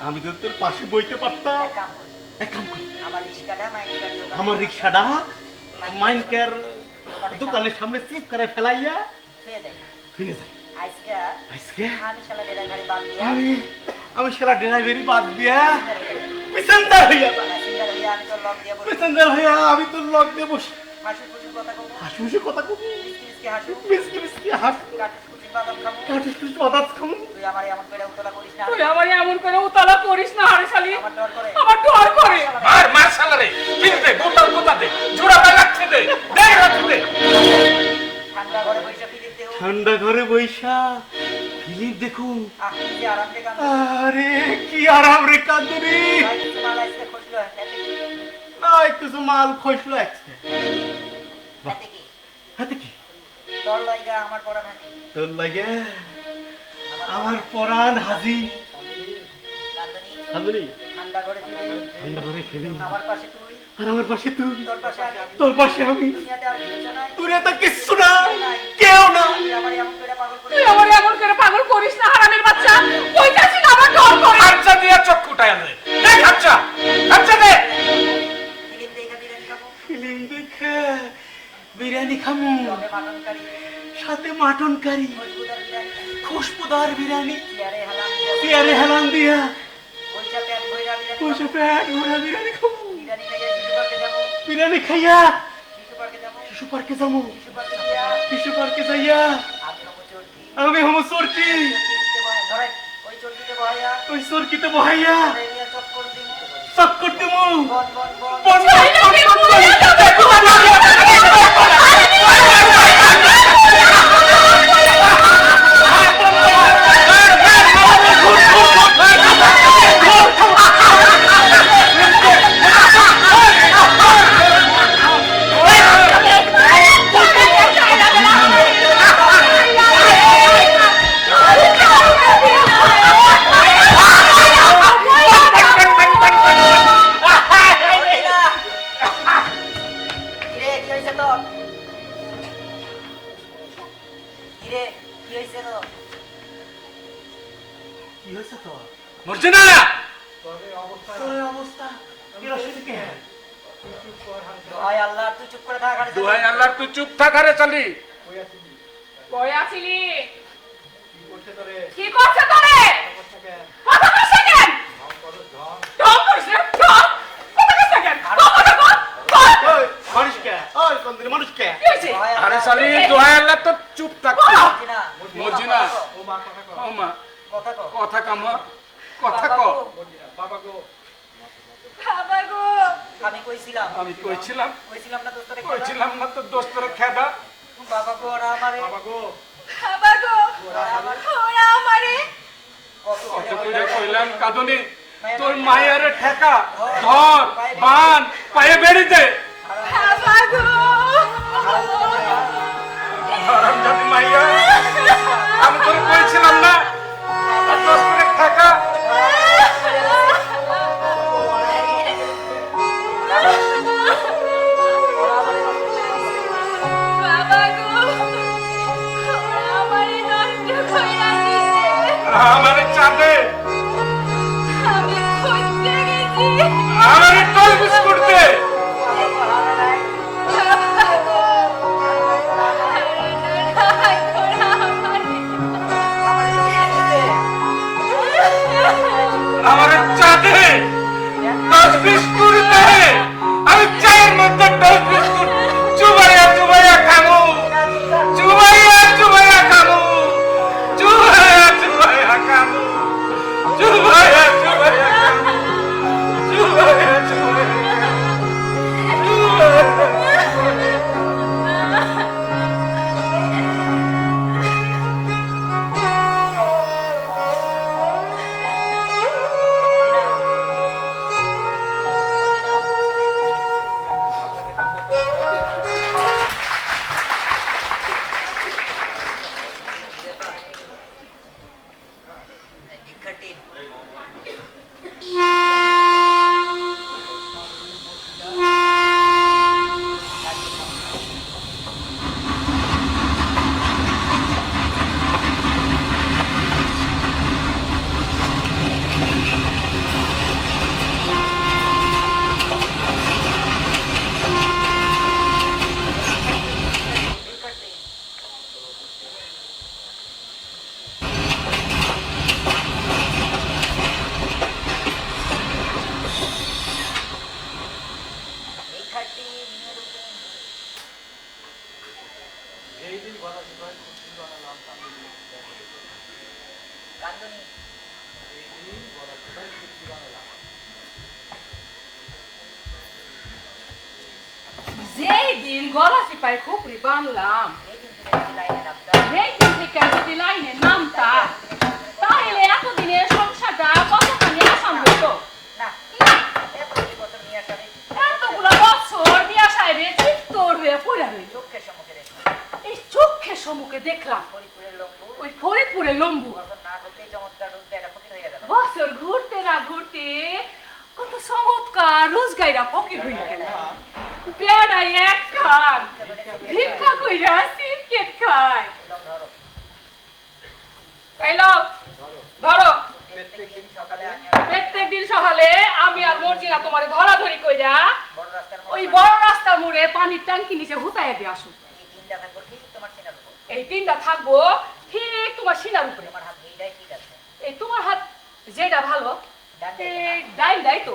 আমি তো তোর পাশে বইতে পারতাম এক কাম কর এক কাম কর আমার রিক্সাটা মাইন্ড কর আমার রিক্সাটা মাইনকের দোকানের সামনে চিপ করে ফেলাইয়া ফেলে দেখ ফিরে যায় আজকে আজকে আমি শালা ডেলিভারি বাদ দিয়া আমি আমি সেরা ড্রাইভারি বাদ দিয়া পেসেঞ্জার হইয়া যাই। সিঙ্গার হইয়া আমি তোর লগ দিয়া বলি পেসেঞ্জার হইয়া আমি তোর লগ দিয়ে বসি হাসি খুশি কথা কব হাসি হাসি কথা কবি মিসকি হাসু মিসকি মিসকি হাসি কাটিস খুশি বাদাম খাবো কাটিস তুই বাদাত খামু তুই আমার এমন করে উতলা করিস না তুই আমার এমন করে উতলা করিস না আরে শালি আমার ডর করে আমার ডর করে মার মার শালারে কিনতে গোটাল গোটা দে জোড়া লাগাচ্ছে দে দে রাখতে দে ঠান্ডা ঘরে বসে ফিলিপ দেও ঠান্ডা ঘরে বৈশা ফিলিপ দেখুন আহ কি যে আরাম দে গান আরে কি আরাম রে কান্দুরি ভাই কিছু মাল আজকে খুশলো এতে কি না একটু তো মাল খসলো একসাথে এতে কি হাতে কি তোর লাইগা আমার পড়া নাকি তোর লাগে আমার পরাণ হাজি কান্দনি কান্দুরি ঠান্ডা ঘরে ফিরে ঠান্ডা ঘরে খেলি আমার পাশে তুই আর আমার পাশে তুই তোর পাশে আমি তোর পাশে আমি দুনিয়াতে আর কিছু নাই তোর এত কিচ্ছু না কেউ না তুই আমার এমন করে পাগল করে তুই আমার এমন করে পাগল করিস না হারামের বাচ্চা কইতাছি না আমার ডর করে খরচা দিয়া চক্ষুটায় আনে দে খরচা খরচা দে ফিলিপ দেখা বিরিয়ানি খাবো ফিল্ম দেখে বিরিয়ানি খামু তবে মাটন কারি সাথে মাটন কারি মজবুতার বিরিয়ানি খুশবুদার বিরিয়ানি চেয়ারে হালাম পেয়ারে হেলান দিয়া পয়সা প্যাট ভইরা বিরিয়ানি পয়সা পেট ভরা বিরিয়ানি খামু বিরিয়ানি খাইয়া শিশু পার্কে যাবো বিরিয়ানি খাইয়া শিশু পার্কে যাবো শিশু পার্কে যাবো শিশু পার্কে গিয়া শিশু পার্কে যাইয়া আমি হবো চোরকি আমি হম চরকি ধরেন ওই চোরকিতে বহাইয়া ওই চরকিতে বহাইয়া রেলিয়া চক্কর দিন চক্কর দিমু বন বন বন বন্ধ কিরে কি হইছে তোর কিরে কি হইছে তোর কি হয়েছে তো মর্জিনা তোর অবস্থা কি রসিদ কে দোহাই আল্লাহ তুই চুপ করে থাক আরে দোহাই আল্লাহ তুই চুপ থাক আরে চালি কই আছিলি কি করছে তোরে কথা কইছ কেন ঢং করিস না ঢং কথা কইছ কেন কথা কর ওই মানুষ কে ওই কন্দির মানুষ কে কি হইছে দোহাই আরে আল্লাহ চালি দোহাই আল্লাহ তো চুপ থাক মর্জিনা মর্জিনা ও মা কথা কও কথা কাম কথা ক বাবা গো বাবা গো আমি কইছিলাম আমি কইছিলাম কইছিলাম না দোস্তরে কইছিলাম না তো দোস্তরে খেদা বাবা গো ওরা আমারে বাবা গো ওরা আমারে কত করে কইলাম কাঁদনি তোর মায়ের ঠেকা ধর বান পায়ে বেড়ি দে বাবা গো হারাম জাতি মাইয়া আমি তোর কইছিলাম না দোস্তরে ঠেকা বাবা গো ওরা আমারে নষ্ট কইরা দিছে আমারে চাঁদে আমি খুঁজতে গেছি আমারে তোর বিস্কুট দে বাবা গো নাই ওরা আমারে চাঁদে 10 বিস্কুট দে আমি চায়ের মধ্যে 10 বিস্কুট চুবাইয়া চুবাইয়া খাবো ভিক্ষার টিন। ভিক্ষার টিন। ভিক্ষার টিন, নুরুদ্দিন। কান্দুনি। যেই দিন গলা চিপাই খুপড়ি বানলাম এই দিন থেকে যদি লাইনে নামতাম, সেই দিন থেকে যদি লাইনে নামতা তাহলে এতদিনের সংসারটা কতখানি আসান হইতো। না, এত বছর নিয়ে আসারে এতগুলো বছর বিয়া সাহেবে চিত্তর হয়ে পড়ে রইল। চোখের সম্মুখে দেখলাম। এই চোখের সম্মুখে দেখলাম ফরিদপুরের লম্বু ওই ফরিদপুরে লম্বু বছর না করতেই চমৎকার রূপ দিয়ে একটা ফকির হয়ে গেল। বছর ঘুরতে না ঘুরতে কত চমৎকার রোজগাইরা ফকির হইয়া গেল। বেড়াই এক খান ভিক্ষা কইরা সিরকেট খায়। ধরো, এই লোক ধরো প্রত্যেকদিন সকালে আমি প্রত্যেক দিন সকালে আমি আর মর্জিনা তোমার ধরাধরি কইরা বড় রাস্তার ওই মোড়ে বড় রাস্তার মোড়ে পানির ট্যাঙ্কি নিচে হুতাইয়া দিয়ে আসো। এই তিনটা থাকবো ঠিক তোমার চেনার উপর। এই তিনটা থাকবো ঠিক তোমার সিনার উপরে। তোমার হাত এইটাই ঠিক আছে। এই তোমার হাত যেটা ভালো ডান দিকে এই ডাইন দাই তো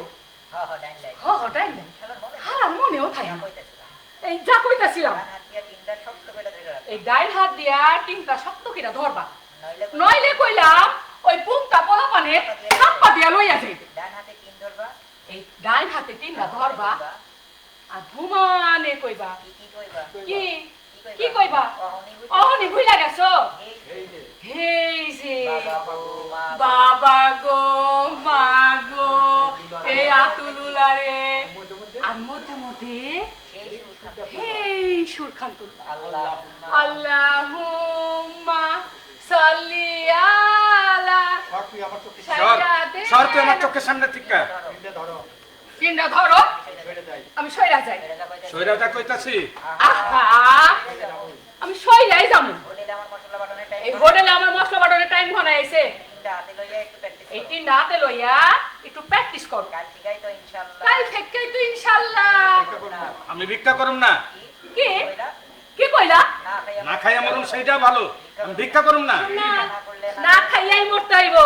হ্যাঁ হ্যাঁ, ডাইন লাইন। ডাইন দাই খেলার মনে হারার মনেও থাকে না। কইতেছিলাম। এই যা কইতাছিলাম ডান হাত দিয়ে তিনটা শক্ত করে ধরে রাখো। এই ডাইন হাত দিয়া তিনটা শক্ত কিনা ধরবা, নইলে নইলে কইলাম ওই পুংটা পোলা পানে চাপ্পা দিয়া লইয়া যাইবে। ডান হাতে তিন ধরবা। এই ডাইন হাতে তিনটা ধরবা আর ধুমানে কইবা কি কি কইবা? কি কি কইবা অহনি বুঝি। অহনি ভুইলা গেছো। এই হেই যে বাবা গো মা বাবা গো মা গো এই আতুলুলা রে আর মধ্যে মধ্যে সেই সুখান্ত হেই সুরখান তুল আল্লাহ আল্লাহুম্মা সাল্লি আলা সর তুই আমার চোখে সর তুই আমার চোখের সামনে থেকে। তিনটে ধরো তিনটা ধরো বেড়ে যাই আমি সইরা যাই। বেড়ে যা কইতে সৈরাজা কইতাছি আহা আমি সইরাই যাবো। হোটেলে আমার মশলা বাটনের টাইম এই হোটেলে আমার মশলা বাটনের টাইম ঘনাইছে। তিনটা হাতে লইয়া একটু প্র্যাকটিস এই তিনটা হাতে লইয়া একটু প্র্যাকটিস করো। কাল ঠিকাই তো ইনশাআল্লাহ কাল থেকেই তো ইনশাআল্লাহ। আমি ভিক্ষা করুম না, কি কইলা কি কইলা? না খাইয়া না খাইয়া মরুম সেইটা ভালো, আমি ভিক্ষা করুম না। না না করলে না খাইয়াই মরতে হইব।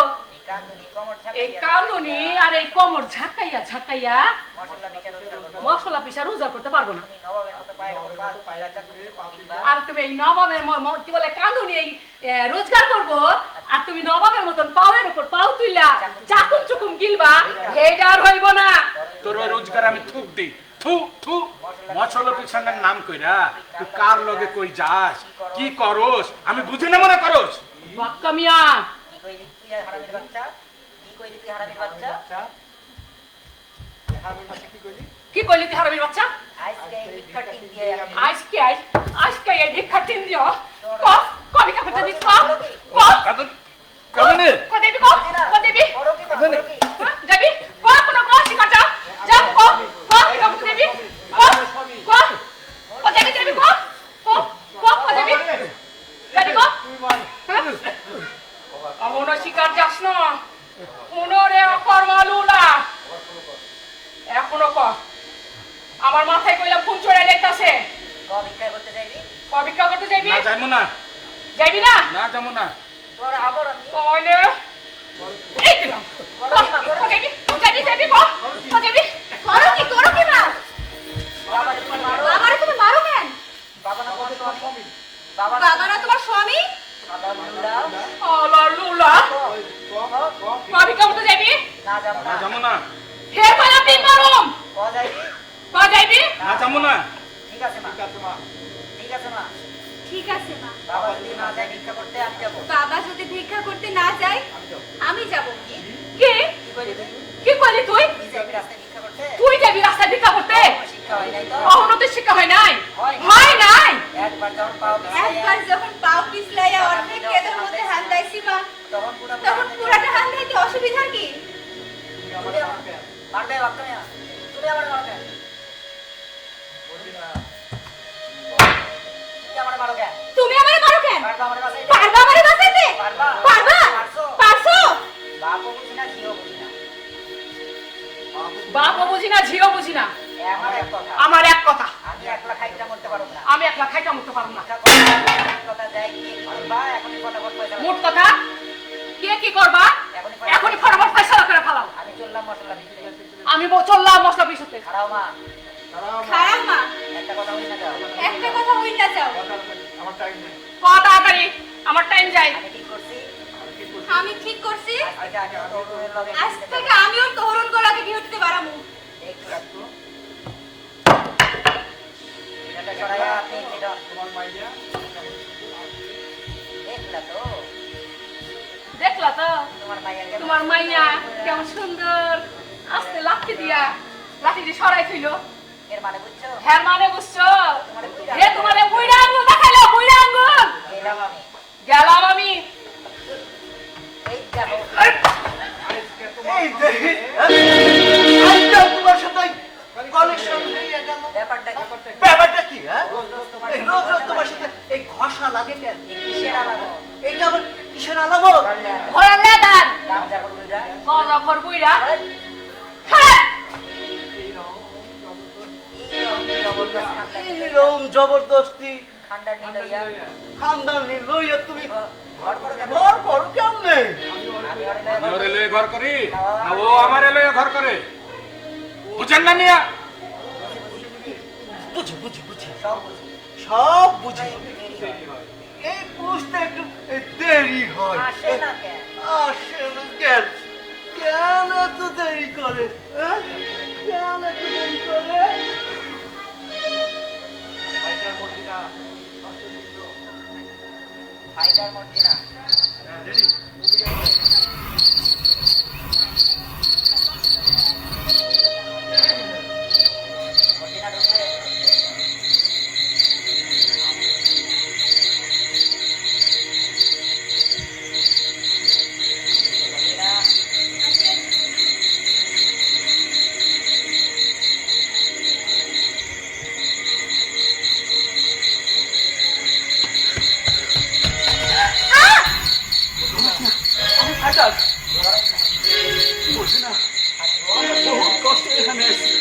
কান্দুনি কমর এই ছাড়াইয়া কান্দুনি আর এই কোমর ঝাঁকাইয়া ঝাঁকাইয়া মশলা বিচার করতে মশলা পিসা রোজা করতে পারবো না। তুমি নবাবের মতো পায়ে পায়ে কিংবা আর তুমি এই নবাবের কি বলে কান্দুনি এই রোজগার করবো আর তুমি নবাবের মতন পাওয়ের উপর পাও তুইলা চাকুম চুকুম গিলবা, এইটা আর হইব না। তোর ওই রোজগার আমি থুক দিই, থু থু। মশলা পিছনের নাম কইরা তুই কার লগে কই যাস, কি করস আমি বুঝি না মনে করস। বাক্কা মিয়া কি কইলি তুই আর হারামির বাচ্চা? কি কইলি তুই হারামির বাচ্চা? আচ্ছা হারুন কি কইলি কি কইলি তুই হারামির বাচ্চা? আজকে এই ভিক্ষার টিন দিয়ে আমি আজকে এই ভিক্ষা টিন দিও কবি কাপড় দিবি কাদন কাদনে দেবি দেবি বড় কি না বড় কি? যাবি কোনো শিকাটা যা কি কাপড় দেবি দেবি দেবি দেবি দেবি তুই মান আমার শিকার যাস না উনরে কর্মালুলা এখনো কর আমার মাথায় কইলা ফোন চড়াই দেখতাছে। ক ভিক্ষা করতে যাইবি? ভিক্ষা করতে যাইবি? না যাইমু না, যাইবি না? না যাবো না। তোর আবার আমি কইলে এই দিলাম যাবি যাবি করো কি না বাবা তুমি মারো আমারে তুমি মারো কেন? বাবা না তোমার স্বামী বাবা বাবা না তোমার স্বামী? বাবা লুলা আলা লুলা ভিক্ষা করতে যাইবি? না যাব না না যাবো না, হে বলা তিন মারুম ক যাইবি? যাইবি? না যাবো না। ঠিক আছে মা ঠিক আছে মা ঠিক আছে মা। বাবা যদি না যায় ভিক্ষা করতে আমি যাবো। বাবা যদি ভিক্ষা করতে না যায় আমি যাব। কি কি কইলি তুই? কি করলি তুই? তুই যাবি রাস্তায় ভিক্ষা করতে? তুই যাবি রাস্তায় ভিক্ষা করতে? কোনো শিক্ষা হয় নাই তো? অহনতি শিক্ষা হয় নাই? হয়। হয় নাই? একবার যখন পাও একবার যখন পাও পিছলাইয়া অর্ধেক কেদের মধ্যে হাত দাইছি মা, তখন পুরো তখন পুরাটা হাত দাইতে বাক্কা মিয়া তুমি আমার মারো কেন কি আমার মারো কেন তুমি আমারে মারো কেন পারবা আমার বাসায় পারবা আমারে বাঁচাইতে পারবা পারবা পারছো পারছো বাপও বুঝি না ঝিও বুঝি না বাপও বুঝি না ঝিও বুঝি না আমার এক কথা আমার এক কথা আমি একলা খাইটা মরতে পারব না আমি একলা খাইতে মরতে পারবো না কথা যাই কি পারবা এখনই কথা বল পয়সা মোট কথা কে কি করবা এখনই ফটাফট ফয়সালা করে ফেলাও আমি চললাম মশলা দিতে আমি চললাম মশলা পিছতে খারাও মা খারাপ মা একটা কথা বলি না যাও একটা কথা হইলা যাও আমার টাইম নেই। তাড়াতাড়ি আমার টাইম যাই আমি ঠিক করছি আমি ঠিক করছি আজকে আমি তোর লগে আজ থেকে আমিও তহরণ গলাকে বিয়ে দিতে পারামু দেখি একটু এটা ছড়াইয়া আপনি এটা তোমার মাইয়া দেখলা তো দেখলা তো তোমার মাইয়া তোমার মাইয়া কেমন সুন্দর আস্তে লাঠি দিয়া লাঠিটি সরাই থইল এর মানে বুঝছো হ্যাঁ মানে বুঝছো হে তোমার বুইড়া আঙ্গুল দেখাইলো বুইড়া আঙ্গুল গেলাম আমি গেলাম আমি এই দেখো এই দেখি আজকে তোমার সাথে কালেকশন হয়ে গেল ব্যাপারটা ব্যাপারটা কি হ্যাঁ এই রোজ রোজ তোমার সাথে এই ঘষা লাগে কেন কিসের আলাদা এটা আবার কিসের আলামত ঘোড়া লেদার দাম যা করবে যা কর বুইড়া এরকম জবরদস্তি ঠান্ডা নিয়ে লইয়া খানদানি লইয়া তুমি ঘর করে কেন ঘর করো কেমনে আমি ওরে আমি ওরে লয়ে ঘর করি না ও আমারে লয়ে ঘর করে বুঝেন না মিয়া বুঝি বুঝি বুঝি সব বুঝি সব বুঝি এই বুঝতে একটু দেরি হয় আসে না কেন আসে না কেন কেন এত দেরি করে হ্যাঁ? কেন এত দেরি করে ফাইদার মধ্যে না মদিনা ঢুকবে আচ্ছা বুঝি না বহুত কষ্ট এখানে এসেছি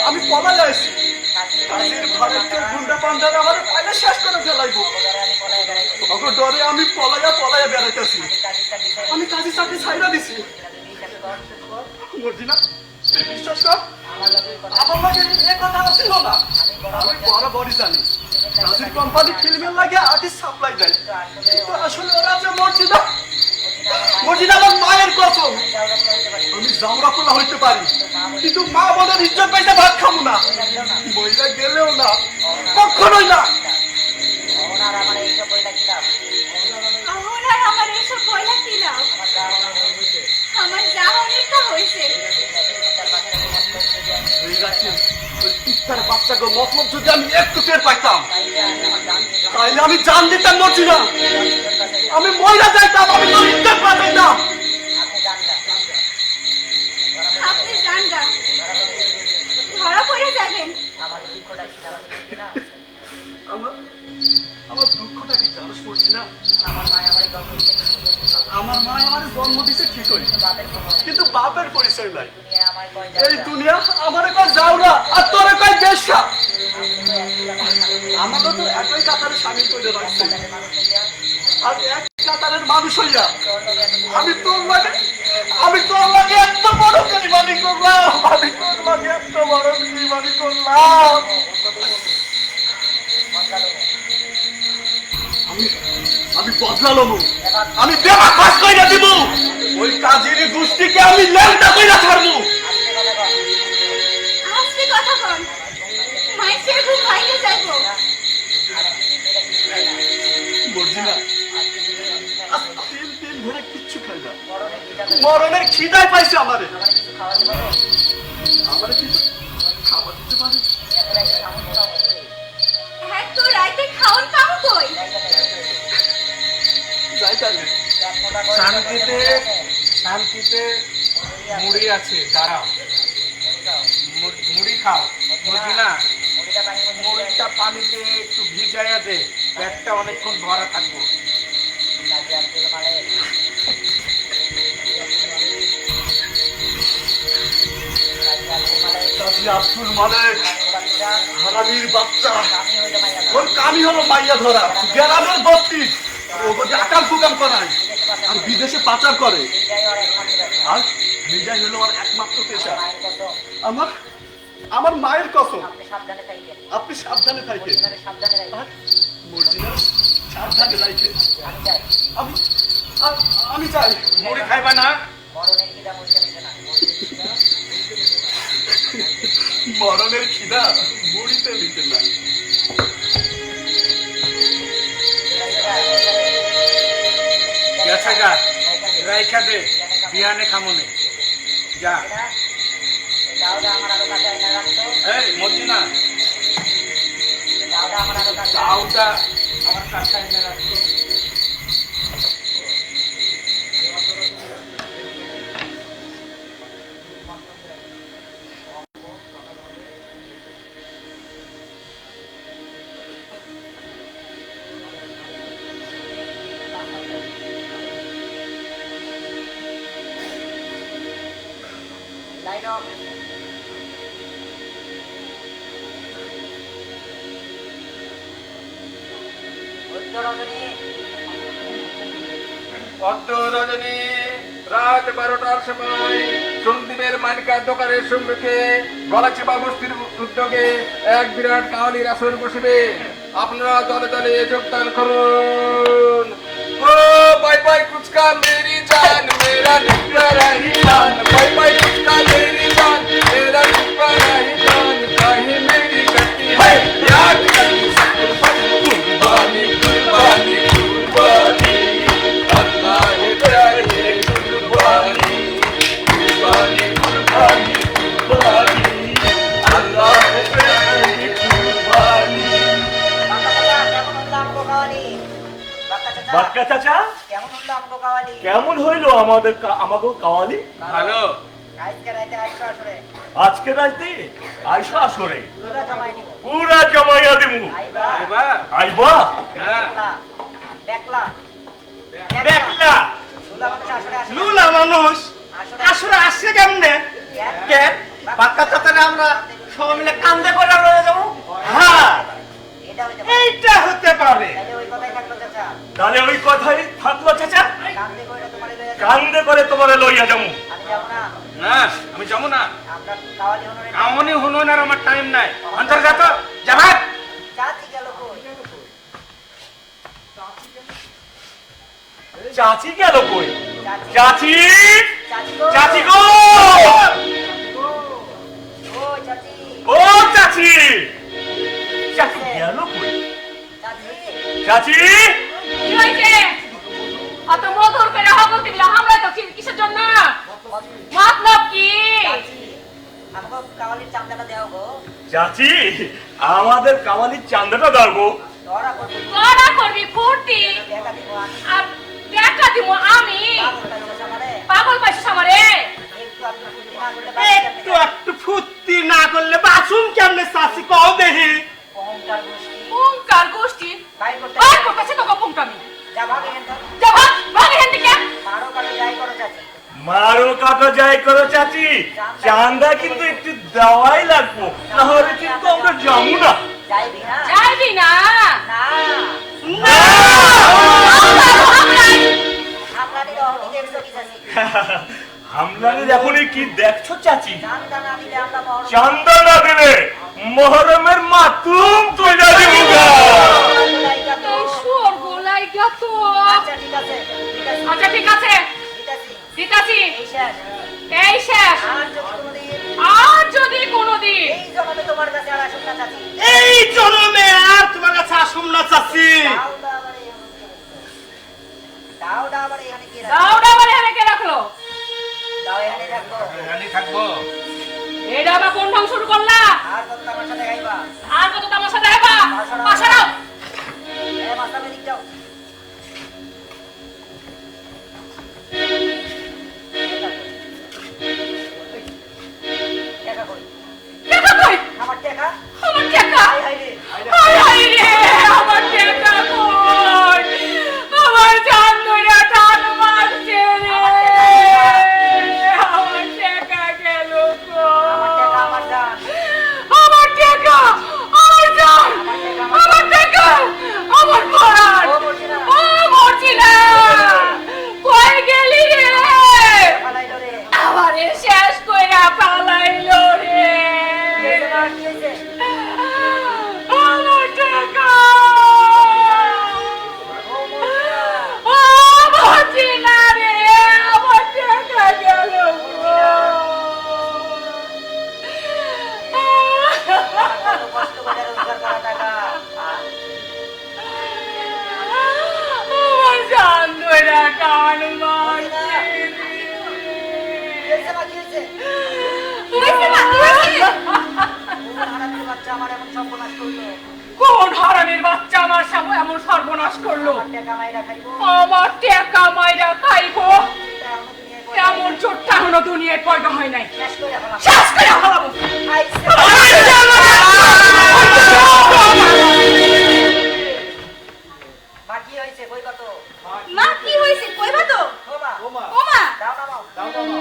আমি পলাই আসছি কাজের ঘরের গুন্ডা পান্ডারা আমার পাইলে শেষ করে ফেলাইবো তখন ডরে আমি পলাইয়া বেড়াইতেছি আমি কাজে চাকরি ছাইরা দিছি মর্জিনা বিশ্বাস কর আমার লাগে এ কথা ছিল না আমি বরাবরই জানি কাজের কোম্পানি ফিল্মের লাগে আর্টিস্ট সাপ্লাই দেয় কিন্তু আসলে ওরা যে মর্জিনা আমার মায়ের কসম আমি জাউরাফুলা হইতে পারি কিন্তু মা বোনের ইজ্জত পাইতে ভাত খাবো না বইটা গেলেও না কখনোই না ওনার আমার এইসব বইটা কি দাম আমার আমার এসব বইলা কি লাভ আমার যা অনেকটা হয়েছে বাচ্চাকে মতলব যদি আমি একটু টের পাইতাম তাইলে আমি জান দিতাম মর্জিনা আমি মহিলা যাইতাম আমি তোর ইজ্জত পাইতাম আপনি জান গা ধরা পড়ে যাবেন আমার দুঃখটা কি জানো না আমার দুঃখটা কি জানো মর্জিনা আমার মা আমার জন্ম দিতে আমার মা আমার জন্ম দিতে ঠিক করি বাপের কোনো কিন্তু বাপের পরিচয় নাই দুনিয়া আমার কয় এই দুনিয়া আমার কয় যাওরা আর তোর কয় বেশ্যা আমাকে তো একই কাতারে সামিল করে রাখছে আর এক কাতারের মানুষ হইয়া আমি তোর লাগে এত বড় বেইমানি করলাম আমি তোর লাগে এত বড় বেইমানি করলাম আমি বদলালো আমি বেমা ফাঁস কইরা দিব ওই কাজের গোষ্ঠীকে আমি ল্যাংটা কইরা ছাড়বো আস্তে কথা কন মাইসের খুব ভাইকে যাইবো মর্জিনা তিন ধরে কিচ্ছু খাই না মরণের খিদায় পাইছে আমারে কিন্তু খাবার দিতে পারে হ্যাঁ তো রাইতে খাওন পাবো কই যাই তাহলে শান্তিতে মুড়ি আছে দাঁড়াও মুড়ি খাও মর্জিনা মুড়িটা পানি মুড়িটা পানিতে একটু ভিজাইয়া দে, পেটটা অনেকক্ষণ ভরা থাকবো। কাজী আব্দুল মালেক হারামির বাচ্চা, ওর কামি হলো মাইয়া ধরা, গ্রামের বস্তি ওকে আকাল কুকাম করায় আর বিদেশে পাচার করে। আর মির্জাই হলো ওর একমাত্র পেশা। আমার আমার মায়ের কসম, আপনি সাবধানে থাকেন। আর মর্জিনা সাবধানে রাখেন। আমি চাই। মুড়ি খাইবা না? মরণের খিদা মুড়িতে নিতে না। গেছে গা, রাইখা দে, বিয়ানে খামনে যা। এই মর্জিনা, দাউটা আমার কাছে এনে রাখতো। পদ্ম রজনী রাত 12টার সময় সন্দীপের মানিকার দোকানের সম্মুখে গলাচিপা বস্তির উদ্যোগে এক বিরাট কাওয়ালির আসর বসবে। আপনারা দলে দলে যোগদান করুন। ও বাই বাই কুচকা মেরি জান মেরা নিকলা রহি জান, বাই বাই কুচকা মেরি জান মেরা নিকলা রহি জান, কাহে মেরি গতি है याद करनी कुर्बानी कुर्बानी कुर्बानी अल्लाह है प्यारे कुर्बानी कुर्बानी कुर्बानी कुर्बानी अल्लाह है प्यारे कुर्बानी। বাক্কা চাচা কেমন হইলো আমাদের আমাকে কাওয়ালি? ভালো। আজকে রাতে আইসা আসরে পুরা জমাইয়া দিমু। আইবা দেখলা লুলা মানুষ আসরে আসছে কেমনে? কেন বাক্কা চাচারে আমরা সবাই মিলে কান্দে করে রয়ে যাবো? হ্যাঁ এইটা হতে পারে। তাহলে ওই কথাই থাকলো চাচা, কান্দে করে তোমারে লইয়া যাবো। না আমি যাবো না, কামনি হুননের আমার টাইম নাই। অন্তর্গত যাবাত চাচি গেল কই? চাচি চাচি গো, ও চাচি চাচি গেল কই? চাচি কি হয়েছে? অত মধুর করে হগল দিলা আমরা তো কিসের জন্য? মতলব কি? চাচি আমাদের কাওয়ালির চান্দাটা দাও গো। তোরা করবি ফুর্তি আর দেখা দিব আমি। পাগল পাইছিস আমারে? একটু একটু ফুর্তি না করলে বাসুন কেমনে চাচি কও দেখি? পুঙ্কার গোষ্ঠী আর করতেছে তো পুঙ্কামি। যা ভাগ হেন থেকে। মারো কাটা যাই করো চাচি, চান্দা কিন্তু একটু দেওয়াই লাগবো, না হলে কিন্তু আমরা যাবো না। যাইবি না? না হামলানির এখন কি দেখছো চাচি? চান্দা না দিলে মহরমের মাতুম তৈরি দিব। স্বর্গ লাইগা তো। আচ্ছা ঠিক আছে দিতাছি। এই শেষ। আর যদি কোনোদিন এই জন্মে আর তোমার কাছে আসুম না চাচি। দাওডা আবার এখানে কে রাখলো? এখানে থাকবো। এটা আবার কোন ঢং শুরু করলা? আর কত তামাশা দেখাবা? পাশা দাও। হয়েছে হইছে মা কি হইছে হারামির বাচ্চা আমার এমন সর্বনাশ করলো কোন হারামির বাচ্চা আমার সামনে এমন সর্বনাশ করলো? আমার টাকা মাইরা খাইবো আমার টাকা মাইরা খাইবো এটা এমন দুনিয়ায় এমন চোটটা এখনো দুনিয়ায় পয়দা হয় নাই। শেষ করে ফেলাম শেষ করে ফেলাবো। মা কি হয়েছে কই কত মা কি হইছে কইবা তো ও মা ও মা দাও না মাও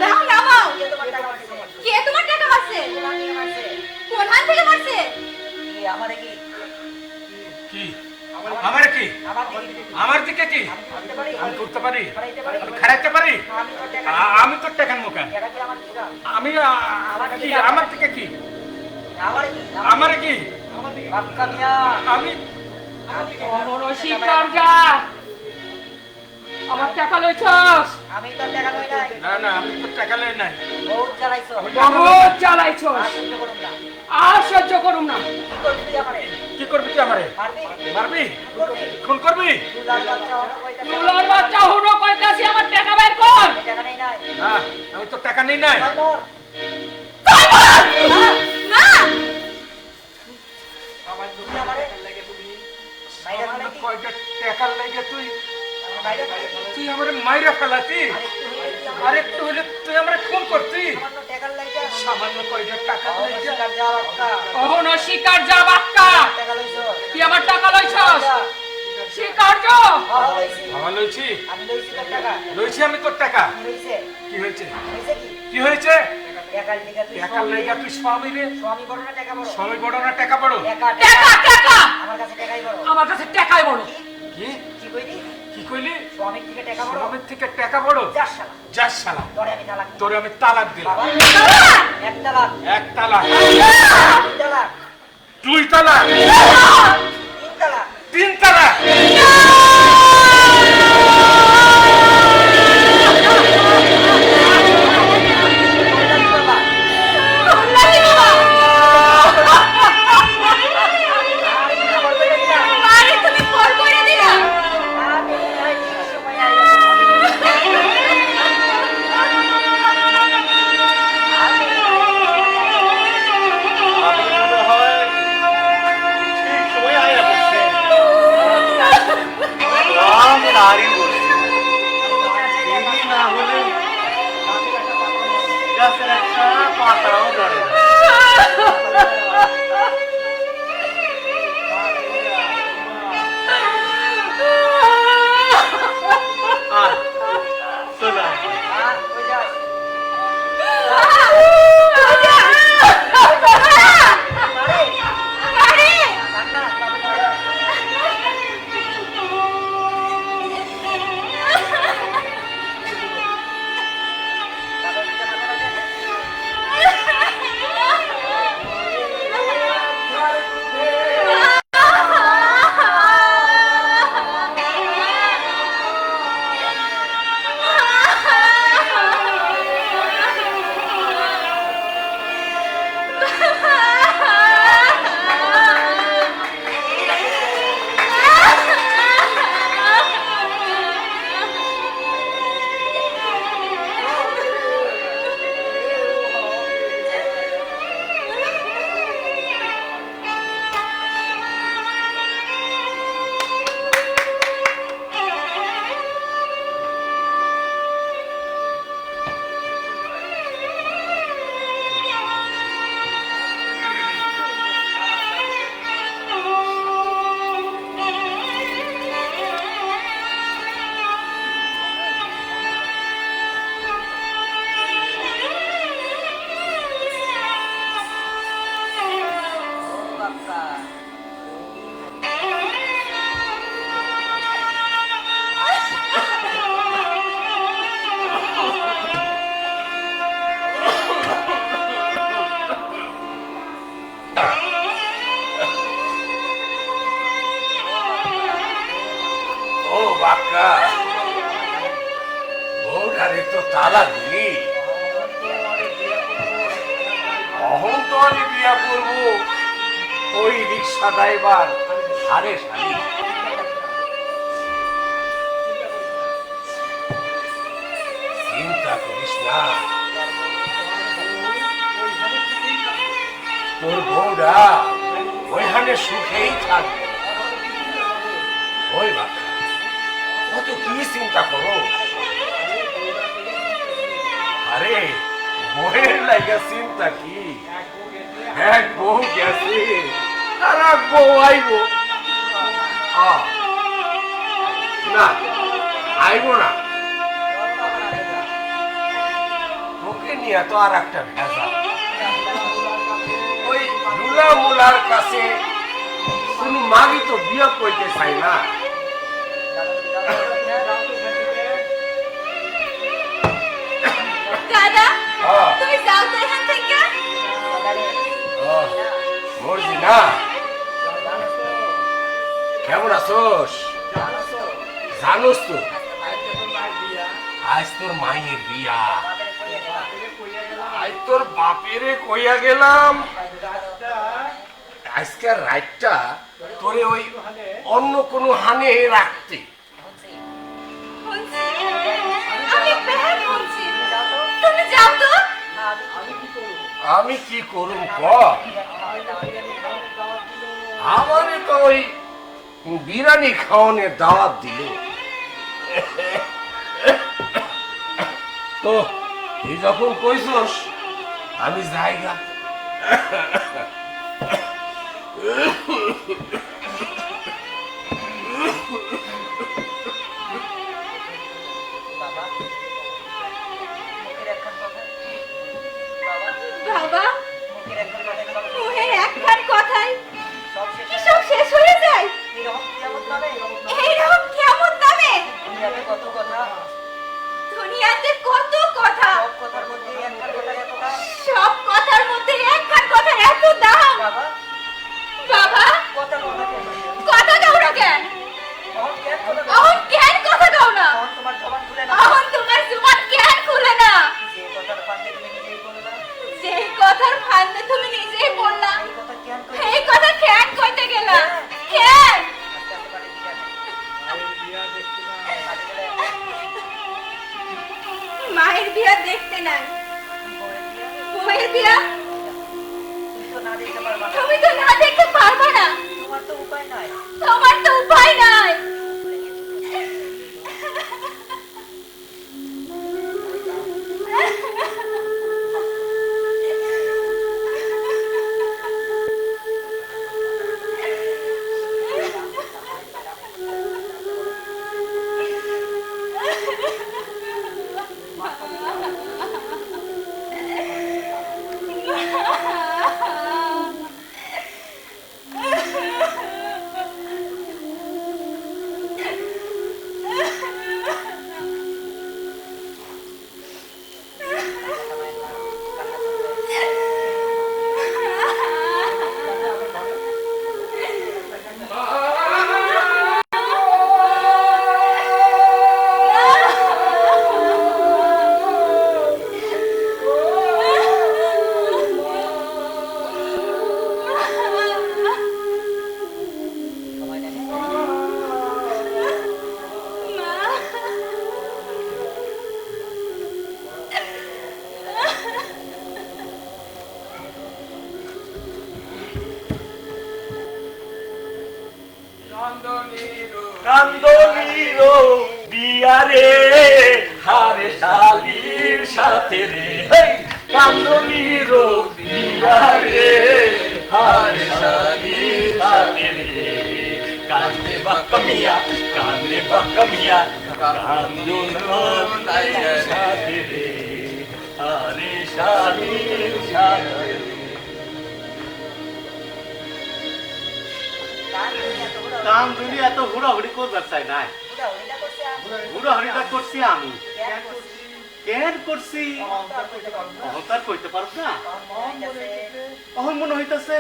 দাও নামাও কে তোমার টাকা মারছে কে তোমার টাকা মারছে তোমার টাকা মারছে কোন হাত থেকে মারছে কি আমারে কি কি আমার কি আমার দিকে আমার দিকে কি আমি করতে পারি আমি করতে পারি খাইতে পারি আমি খারাইতে পারি আমি তো টাকা আমি তো টেকান মুখান টাকা কি আমার দিকে আমি কি আমার দিকে কি আমার কি আমার কি বাক্কা মিয়া আমি শিকার যা আমার টাকা লইছস, আমি তো টাকা লই নাই না না আমি তো টাকা লই নাই বহুত চালাইছো বহুত চালাইছস, আসলে করুন না আর সহ্য করুম না। কি করবি তুই আমারে কি করবি তুই আমারে মারবি মারবি করবি খুন করবি দুলার বাচ্চা হলো কইতা তুলার বাচ্চা হুনো কইতাছি আমার টাকা বের কর। টাকা নেই নাই না আমি তো টাকা নেই নাই কই মোর না তুমি আমারে মাইরা সামান্য ফেলাইতি কয়টা টাকার লাগে তুই মাইরা ফেলাইতি তুই আমারে মাইরা ফেলাতি আর একটু হইলে আর একটু হলে তুই আমারে খুন করতি সামান্য টাকার লাইগা সামান্য কয়টা টাকা লাগে অবশ্যই যা বাক্কা অহন শিকার যা বাক্কা, টাকা লইছো তুই আমার টাকা লইছস। শিকার যা লইছি আমার লইছি আমি লইছি তোর টাকা লইছি আমি তোর টাকা লইছে কি হয়েছে লইছে কি কি হয়েছে টাকার লিগা তুই টাকার লাগা তুই স্বামী রে স্বামী বড় না টাকা বড় স্বামী বড় না টাকা বড় টাকা টাকা টাকা আমার কাছে টাকাই বড় আমার কাছে টাকাই বড়। কি কি কইলি কি কইলি স্বামীর থেকে টাকা বড় স্বামীর থেকে টাকা বড় যাস শালা যাস শালা তোরে আমি তালাক দিই। তোরে আমি তালাক দিলাম বাবা এক তালাক এক তালাক দুই তালাক দুই তালাক তিন তালাক তিন তালাক নাহি বাবা আরে তুমি ফোন করে দিলা আমি মনে হয় ঠিক সময় আয়া পড়ছে। রাম নারী বলছে দেরি না হলে গাছের একটা পাতাও ধরে না। আয়, চলে আয়। ও বাক্কা বউটারে তো তালা দিলি অহং তো আমি বিয়া করবো ওই রিক্সা ড্রাইভার সারে সারি চিন্তা করিস না তোর বউরা ওইখানে সুখেই থাকবে। ওই বাবা কত কি চিন্তা করো, আরে বউয়ের লাগা চিন্তা কি, এক বউ গেছে আর এক বউ আইব। না আইব না, তোকে নিয়ে তো আর একটা ভেজা। ওই লুলা মুলার কাছে কোন মাগি তো বিয়ে করতে চাই না। দাদা হ্যাঁ। তুমি যাও তো এখান থেকে। মর্জি না, কেমন আছোস? জানোস তো আজ তোর মায়ের বিয়া, আজ তোর বাপেরে কইয়া গেলাম আজকের রাতটা তোরে ওই অন্য কোনো হানে রাখতে। শুনছি, আমি বেহাত শুনছি। তুমি যাও তো। আমি কি করুম ক, আমারে তো ওই বিরিয়ানি খাওয়ানোর দাওয়াত দিল। তো তুই যখন কইছস আমি যাইগা। বাবা মুখের একখান কথাই কি সব শেষ হয়ে যায়। এইরকম কেমন নামে দুনিয়াতে কত কথা, সব কথার মধ্যে একখান কথার এত দাম। বাবা কথা গাও না কেন? অহন কেন কথা গাও না? অহন তোমার জবান কেন খুলে না? যে কথার ফান্দে তুমি নিজেই বললা, এই কথা কেন কইতে গেলা? কেন? মায়ের বিয়া দেখতে নাই, বউয়ের বিয়া তুমি তো না দেখতে পারবা না। তোমার তো উপায় নাই। কান্দনির বিয়ারে হারে শালির সাথে রে, কান্দনির বিয়ারে হারে শালির সাথে রে, কান্দে বাকমিয়া কান্দে বাকমিয়া কান্দনির সাথে রে, হারে শালির সাথে রে। কাম দুনিয়া এত হুড়াহুড়ি করবার চাই নাই, হুড়াহুড়িটা করছি আমি। কেন করছি অহংকার কইতে পারব না। অহং মনে হইতেছে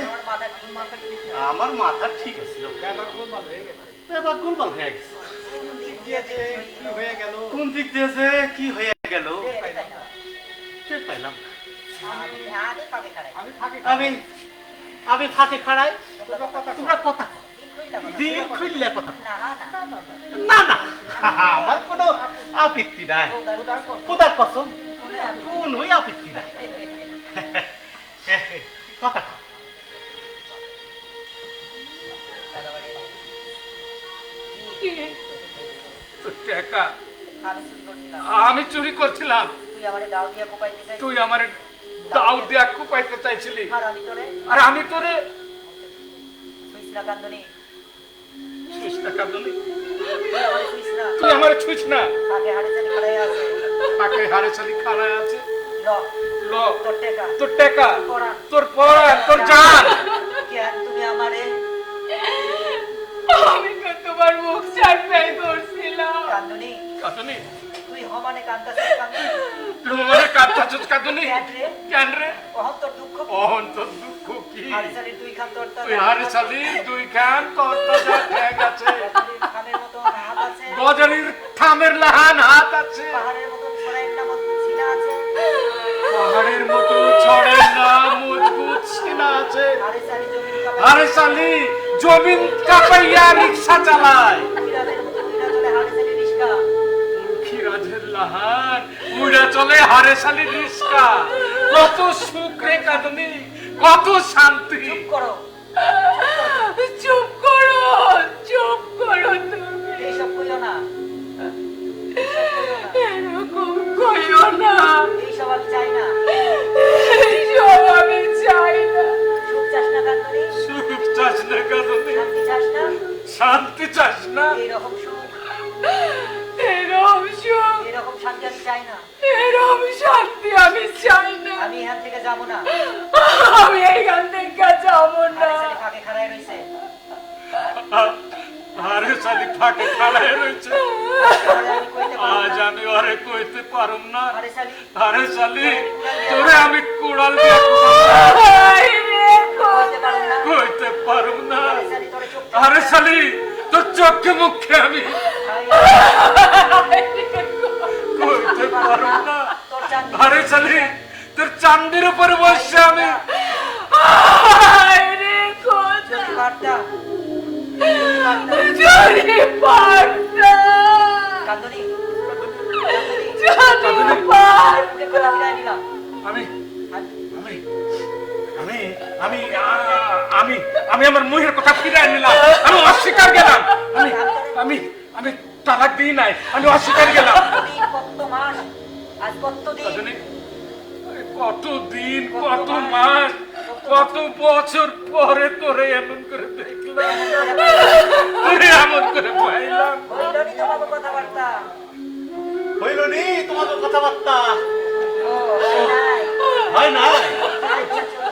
আমার মাথা ঠিক আছিল, এবার গোলমাল হয়ে গেছে। কোন দিক দিয়ে যে কি হয়ে গেল টের পাইলাম না। আমি ফাঁকে খাড়াই, তোমরা কথা দিন খুললে কথা। না না আমার কোনো আপত্তি নাই, খোদার কসম কোন হই আপত্তি নাই। কথা টাকা আমি চুরি করছিলাম। আমি চুরি করছিলাম, তুই আমারে দাও দিয়া কোপাইতে চাই। তুই আমার দাও দিয়া কুপাইতে চাইছিলি, আর আমি তোরে আর আমি তোরে ছুঁইছ না কান্দনি। ছুঁইস না কাঁদুনি, তুই আমারে ছুঁইছ না। তুই আমার ছুঁইস না। আগে হাড়ে জানি খাড়াই আছে। তাকে হারে চালি খাড়ায় আছে, ল ল তোর টেকা। তোর টাকা, পরাণ। তোর পরাণ, তোর জান। কেন তুমি আমারে আমি তো তোমার মুখ চাটনাই করছিলাম। কান্দনি? কাঁদুনি, তুই হমানে কান্দাছিস কান্দনি। তুই আমার কাঁদতাছিস কাঁদুনি কেন রে? কেন রে? অহন তোর দুঃখ কি? অহন তোর দুঃখ কি? হাড়ে জানি দুই খান তোর তুই হারে চালি দুই খান, তোর তো যা ঠ্যাং আছে, খামের মতো হাত আছে। গজারির থামের লাহান হাত আছে, পাহাড়ের মতন ছড়াইয়ের নাম ছিনা আছে। পাহাড়ের মতো ছড়ে না মজবুত সিনা আছে। হাড়ে জানি জমিন কাঁপাই। আরে শালি জমিন কাপাইয়া রিক্সা চালায়, বিড়ালের মতো উইড়া চলে হাড়ে জানি রিস্কা। খিরাজের লাহান উড়ে চলে হারে শালি রিক্সা। কত সুখ রে কাঁদনি, কত শান্তি। চুপ করো। চুপ করো, চুপ করো তুমি। এইসব কইও না। এরকম কইও না। এইসব আমি চাই না। এইসব আমি চাই না। সুখ চাস না কান্দনি? সুখ চাস না কাঁদনি, শান্তি চাস না? শান্তি চাস না। এইরকম সুখ, এরম সুখ, এইরকম শান্তি আমি চাই না। এরম শান্তি আমি চাই না। আমি এখান থেকে যাবো না। আমি এইখান থেকে যাবো না। হাড়ে জানি ফাঁকে খাড়াই রইছে। আরে শালি ফাঁকে খাড়ায় রয়েছে, তাহলে আমি কইতে পারবো আজ না। আমি ওরে কইতে পারুম না। হাড়ে জানি আরে শালি তোরে আমি কুড়াল দিয়ে হায় রে কইতে পারবো না। কইতে পারুম না। হাড়ে জানি তোরে চোখ আরে শালি তোর চোখে মুখে আমি কইতে পারুম না। তোর চাঁদ আরে শালি তোর চান্দির উপরে বসে আমি হায় রে খোদা, যদি পারতাম। যদি পারতাম, কান্দনি যদি পারতাম। বুকে করে বিদায় নিলাম। আমি আমি আমি আমি আমি আমি আমার মুখের কথা ফিরাই নিলাম, আমি অস্বীকার গেলাম, আমি আমি আমি তালাক দিই নাই, আমি অস্বীকার গেলাম। কত মাস, আজ কত দিন, রজনী, কত দিন, কত মাস, কত বছর পরে তোরে এমন করে দেখলাম, তোরে এমন করে পাইলাম। হইলনি তো বাবু কথাবার্তা। হইল নি তোমাদের কথাবার্তা? ও, নাই। হয় না? আচ্ছা, চলো।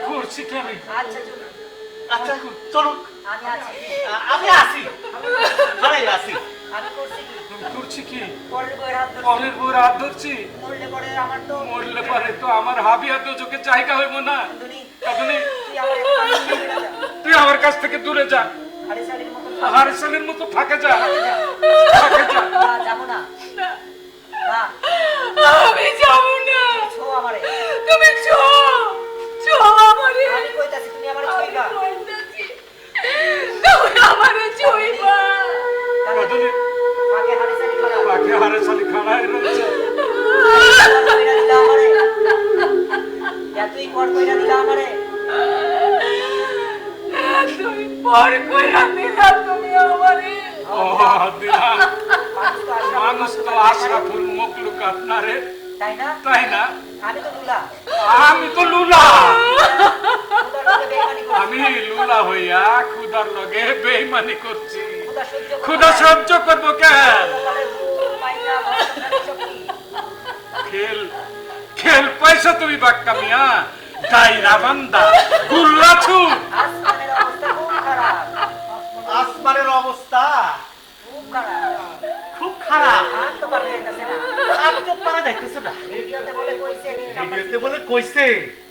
করছি কি আমি? আচ্ছা, চলো। আচ্ছা চলুন, আমি আছি। আমি আসি, ঘরেই আসি। আমি করছি কি? করছি কি? পরের বইয়ের হাত ধরছি। পরের বউর হাত ধরছি, মরলে পরে আমার তো মরলে পারে তো আমার হাবিয়া তো চোখে জায়গা হইব না। কান্দনি, রজনী, তুই আমার একটু কাছে নিয়ে যা। তুই আমার কাছ থেকে দূরে যা, হাড়ি শাড়ির মতন হারিসালের মতো ফাঁকে যা, যা। ফাঁকে যা। না, যাবো না। না, আমি যাবো না। ছো আমারে। তুমি ছো আমারে। আমি কইতাছি তুমি আমারে ছুঁইবা। তুমি আমারে ছুঁইবা। রজনী, ফাঁকে হাড়ি শাড়ি করা। ফাঁকে হারিসালি খাড়ায় রয়েছে। কইরা দিলা আমারে। তুই পর কইরা দিলা আমারে। তুমি পর কইরা দিলা তুমি আমারে। ও দিলাম, মানুষ তো মানুষ তো আশরাফুল মখলুক আপনারে, তাই না? তাই না? আমি তো লুলা। আমি তো লুলা, খুদার লগে বেইমানি করছি। আমি লুলা হইয়া খুদার লগে বেইমানি করছি। খুদা সহ্য করতে খুদা পারে। সহ্য করবো কেন? কপালের ভূত, মাইয়া, ভগবানের শক্তি। খেল খেল পয়সা তুমি বাক্কা মিয়া, দাইরা বান্দা গুল্লা ছুট। আসমানের অবস্থা খুব খারাপ। আসমানের অবস্থা খুব খারাপ। খুব খারাপ। আর তো পারবে যাইতাছে না। আমি তো পারা যাইতেছে না। ভিডিওতে বলে কইছে ভিডিওতে বলে কইছে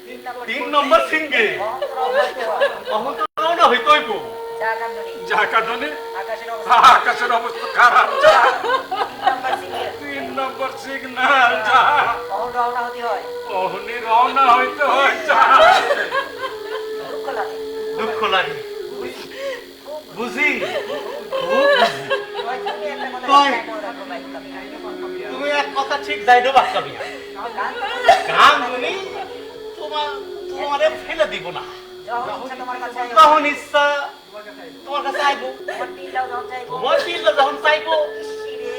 3 3 নম্বর সিঙ্গে অহন তো রওনা হইতে হইব। যা কান্দনি। যা কাঁদনে, আকাশের অবস্থা আকাশের অবস্থা খারাপ, যা 3 নম্বর সিঙ্গে 3 নম্বর সিগন্যাল, যা অহন রওনা হতে হয়। ওহনি রওনা হইতে হয়, যা। দুঃখ লাগে। দুঃখ লাগে, বুঝি, খুব বুঝি। ওই তুমি একটা কথা কই? চিন্তা করে রাখো ভাই, তুমি। তুমি এক কথা ঠিক যাইলো বাক্কা মিয়া। গান শুনি তোমারে ফেলে দিব না। যখন ইচ্ছা তোমার কাছে আইবো। যখন ইচ্ছা তোমার কাছে আইবো, তোমার দিলটাও যখন চাইবো। তোমার দিল যখন চাইবো ইরে,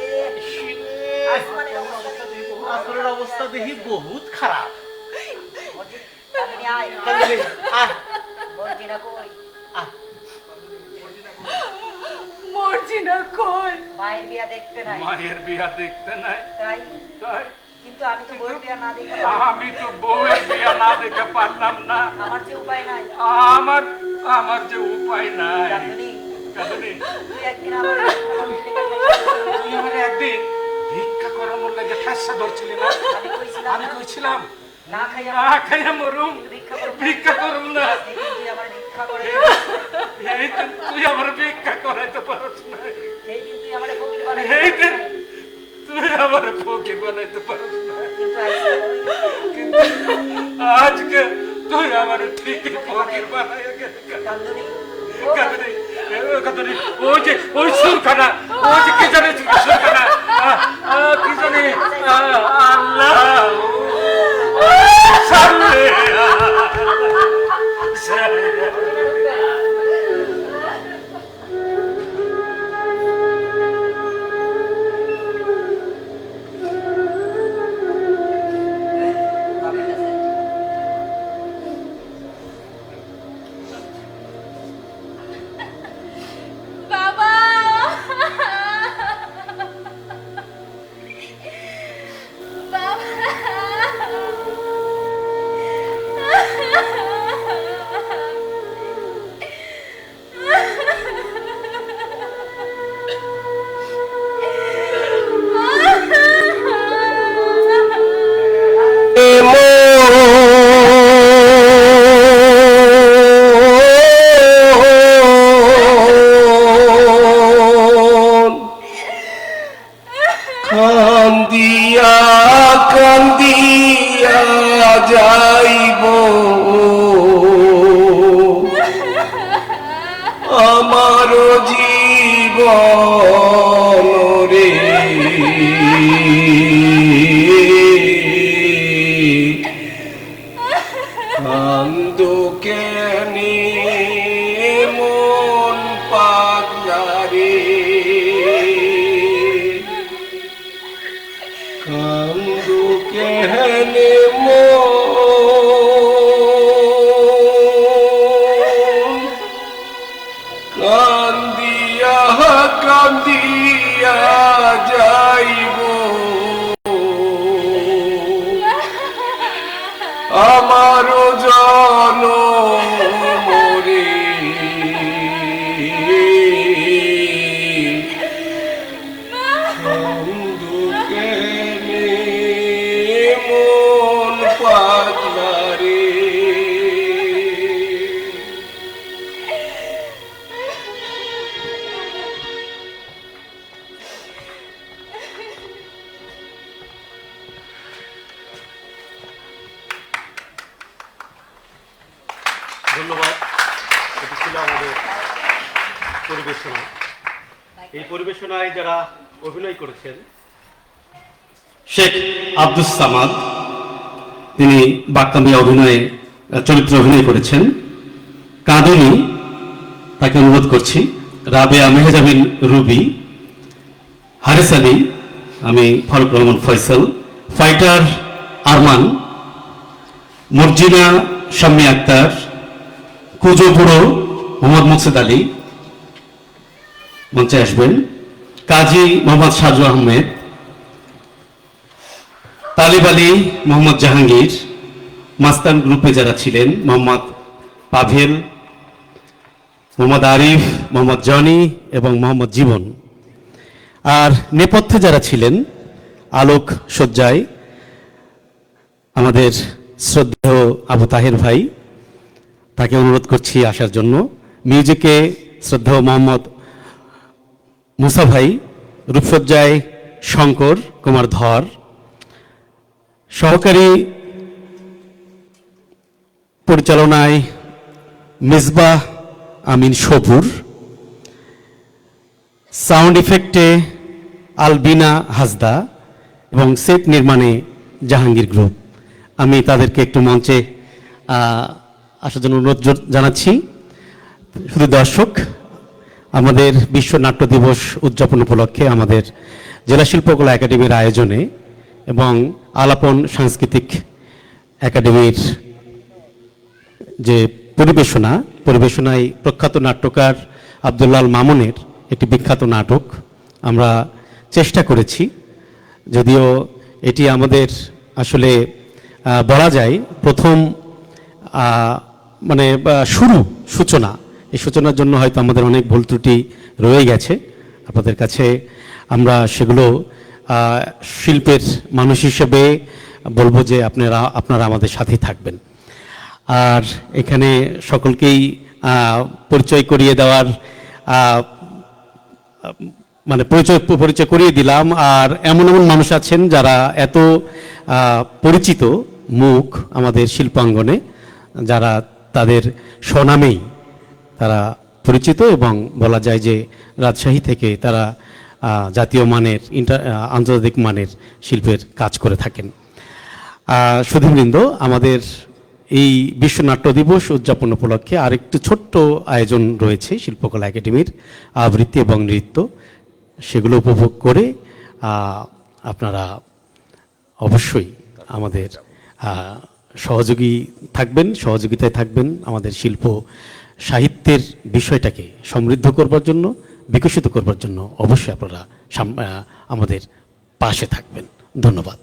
উসমানের অবস্থা দেখি আসলের অবস্থা দেখি বহুত খারাপ। মসজিদ কামিনী আয় কামিনী, আয়। মর্জিনা কই মর্জিনা কই? মায়ের বিয়া দেখতে নাই মায়ের বিয়া দেখতে নাই, তাই তাই কিন্তু আমি তো বউয়ের বিয়া না দেখে আমি তো বউয়ের বিয়া না দেখে পারলাম না। আমার যে উপায় নাই আমার আমার যে উপায় নাই। কামিনী কাঁদুনি, তুই একদিন আমার তুই আমার একদিন ভিক্ষা করানোর লাগে ঠাসা ধরছিলি না? আমি কইছিলাম আমি কইছিলাম না খাইয়া না খাইয়া মরুম, ভিক্ষা করুম না। দেখি তুই আমার ভিক্ষা করে এই দিন তুই আমার ভিক্ষা করাইতে পারছ না, সেই দিন তুই আমার ফকির বানাই এই দিন তুই আমার ফকির বানাইতে পারছ না, কিন্তু আজকে কিন্তু আজকে তুই আমার ঠিকই ফকির বানাইয়া গেলি। কান্দুনি কাঁদুনি, কাঁদুনি, ওই সুরখানা, ওই যে কি জানি সুরখানা, কি জানি, আল্লাহ সামনে বাবার কাছে বাবা কান্দিয়া কান্দিয়া যাইব আমার জীবন রে, কান্দো কেনে মন পাগলা রে, কান্দো কেনে মন, কান্দিয়া কান্দিয়া যাইব আমার জনম রে, কান্দো কেনে মন পাগলা রে। ধন্যবাদ। এটি ছিল আমাদের পরিবেশনা। এই পরিবেশনায় যারা অভিনয় করেছেন, শেখ আব্দুস সামাদ, তিনি বাক্কামিয়া অভিনয়ে চরিত্রে অভিনয় করেছেন। কাঁদুনি, তাকে অনুরোধ করছি। রাবেয়া মেহজাবিন রুবি, হারিস আলী, আমি ফারুক রহমান ফয়সাল, ফাইটার আরমান, মর্জিনা শাম্মী আক্তার, কুজো বুড়ো মোহাম্মদ মুকসেদ আলী মঞ্চে আসবেন, কাজী মোহাম্মদ সাজু আহমেদ, তালিব আলী, মোহাম্মদ জাহাঙ্গীর, মাস্তান গ্রুপে যারা ছিলেন মোহাম্মদ পাভেল, মোহাম্মদ আরিফ, মোহাম্মদ জনি এবং মোহাম্মদ জীবন। আর নেপথ্যে যারা ছিলেন আলোক সজ্জায় আমাদের শ্রদ্ধেয় আবু তাহের ভাই, তাকে অনুরোধ করছি আসার জন্য। মিউজিকে শ্রদ্ধেয় মোহাম্মদ মুসা ভাই, রূপসজ্জায় শঙ্কর কুমার ধর, সহকারী পরিচালনায় মিসবাহ আমিন সপুর, সাউন্ড ইফেক্টে আলবিনা হাসদা এবং সেট নির্মাণে জাহাঙ্গীর গ্রুপ। আমি তাদেরকে একটু মঞ্চে আসার জন্য অনুরোধ জানাচ্ছি। শুধু দর্শক, আমাদের বিশ্ব নাট্য দিবস উদযাপন উপলক্ষে আমাদের জেলা শিল্পকলা একাডেমির আয়োজনে এবং আলাপন সাংস্কৃতিক একাডেমির যে পরিবেশনায় প্রখ্যাত নাট্যকার আব্দুল্লাল মামুনের একটি বিখ্যাত নাটক আমরা চেষ্টা করেছি, যদিও এটি আমাদের আসলে বলা যায় প্রথম মানে সূচনা। এই সূচনার জন্য হয়তো আমাদের অনেক ভুল ত্রুটি রয়ে গেছে। আপনাদের কাছে আমরা সেগুলো শিল্পের মানুষ হিসেবে বলবো যে আপনারা আমাদের সাথেই থাকবেন। আর এখানে সকলকেই পরিচয় করিয়ে দেওয়ার মানে পরিচয় করিয়ে দিলাম। আর এমন মানুষ আছেন যারা এত পরিচিত মুখ আমাদের শিল্পাঙ্গনে, যারা তাদের স্বনামেই তারা পরিচিত এবং বলা যায় যে রাজশাহী থেকে তারা জাতীয় মানের আন্তর্জাতিক মানের শিল্পের কাজ করে থাকেন। সুধীবৃন্দ, আমাদের এই বিশ্ব নাট্য দিবস উদযাপন উপলক্ষে আরেকটু ছোট্ট আয়োজন রয়েছে শিল্পকলা একাডেমির, আবৃত্তি এবং নৃত্য। সেগুলো উপভোগ করে আপনারা অবশ্যই আমাদের সহযোগিতায় থাকবেন আমাদের শিল্প সাহিত্যের বিষয়টাকে সমৃদ্ধ করবার জন্য, বিকশিত করবার জন্য অবশ্যই আপনারা আমাদের পাশে থাকবেন। ধন্যবাদ।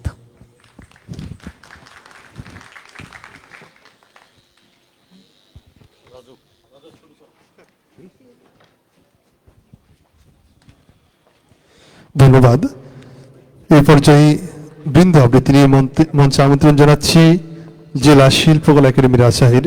ধন্যবাদ। এই পর্যায়ে বৃন্দ আবৃত্তি নিয়ে মঞ্চে আমন্ত্রণ জানাচ্ছি জেলা শিল্পকলা একাডেমি রাজশাহীর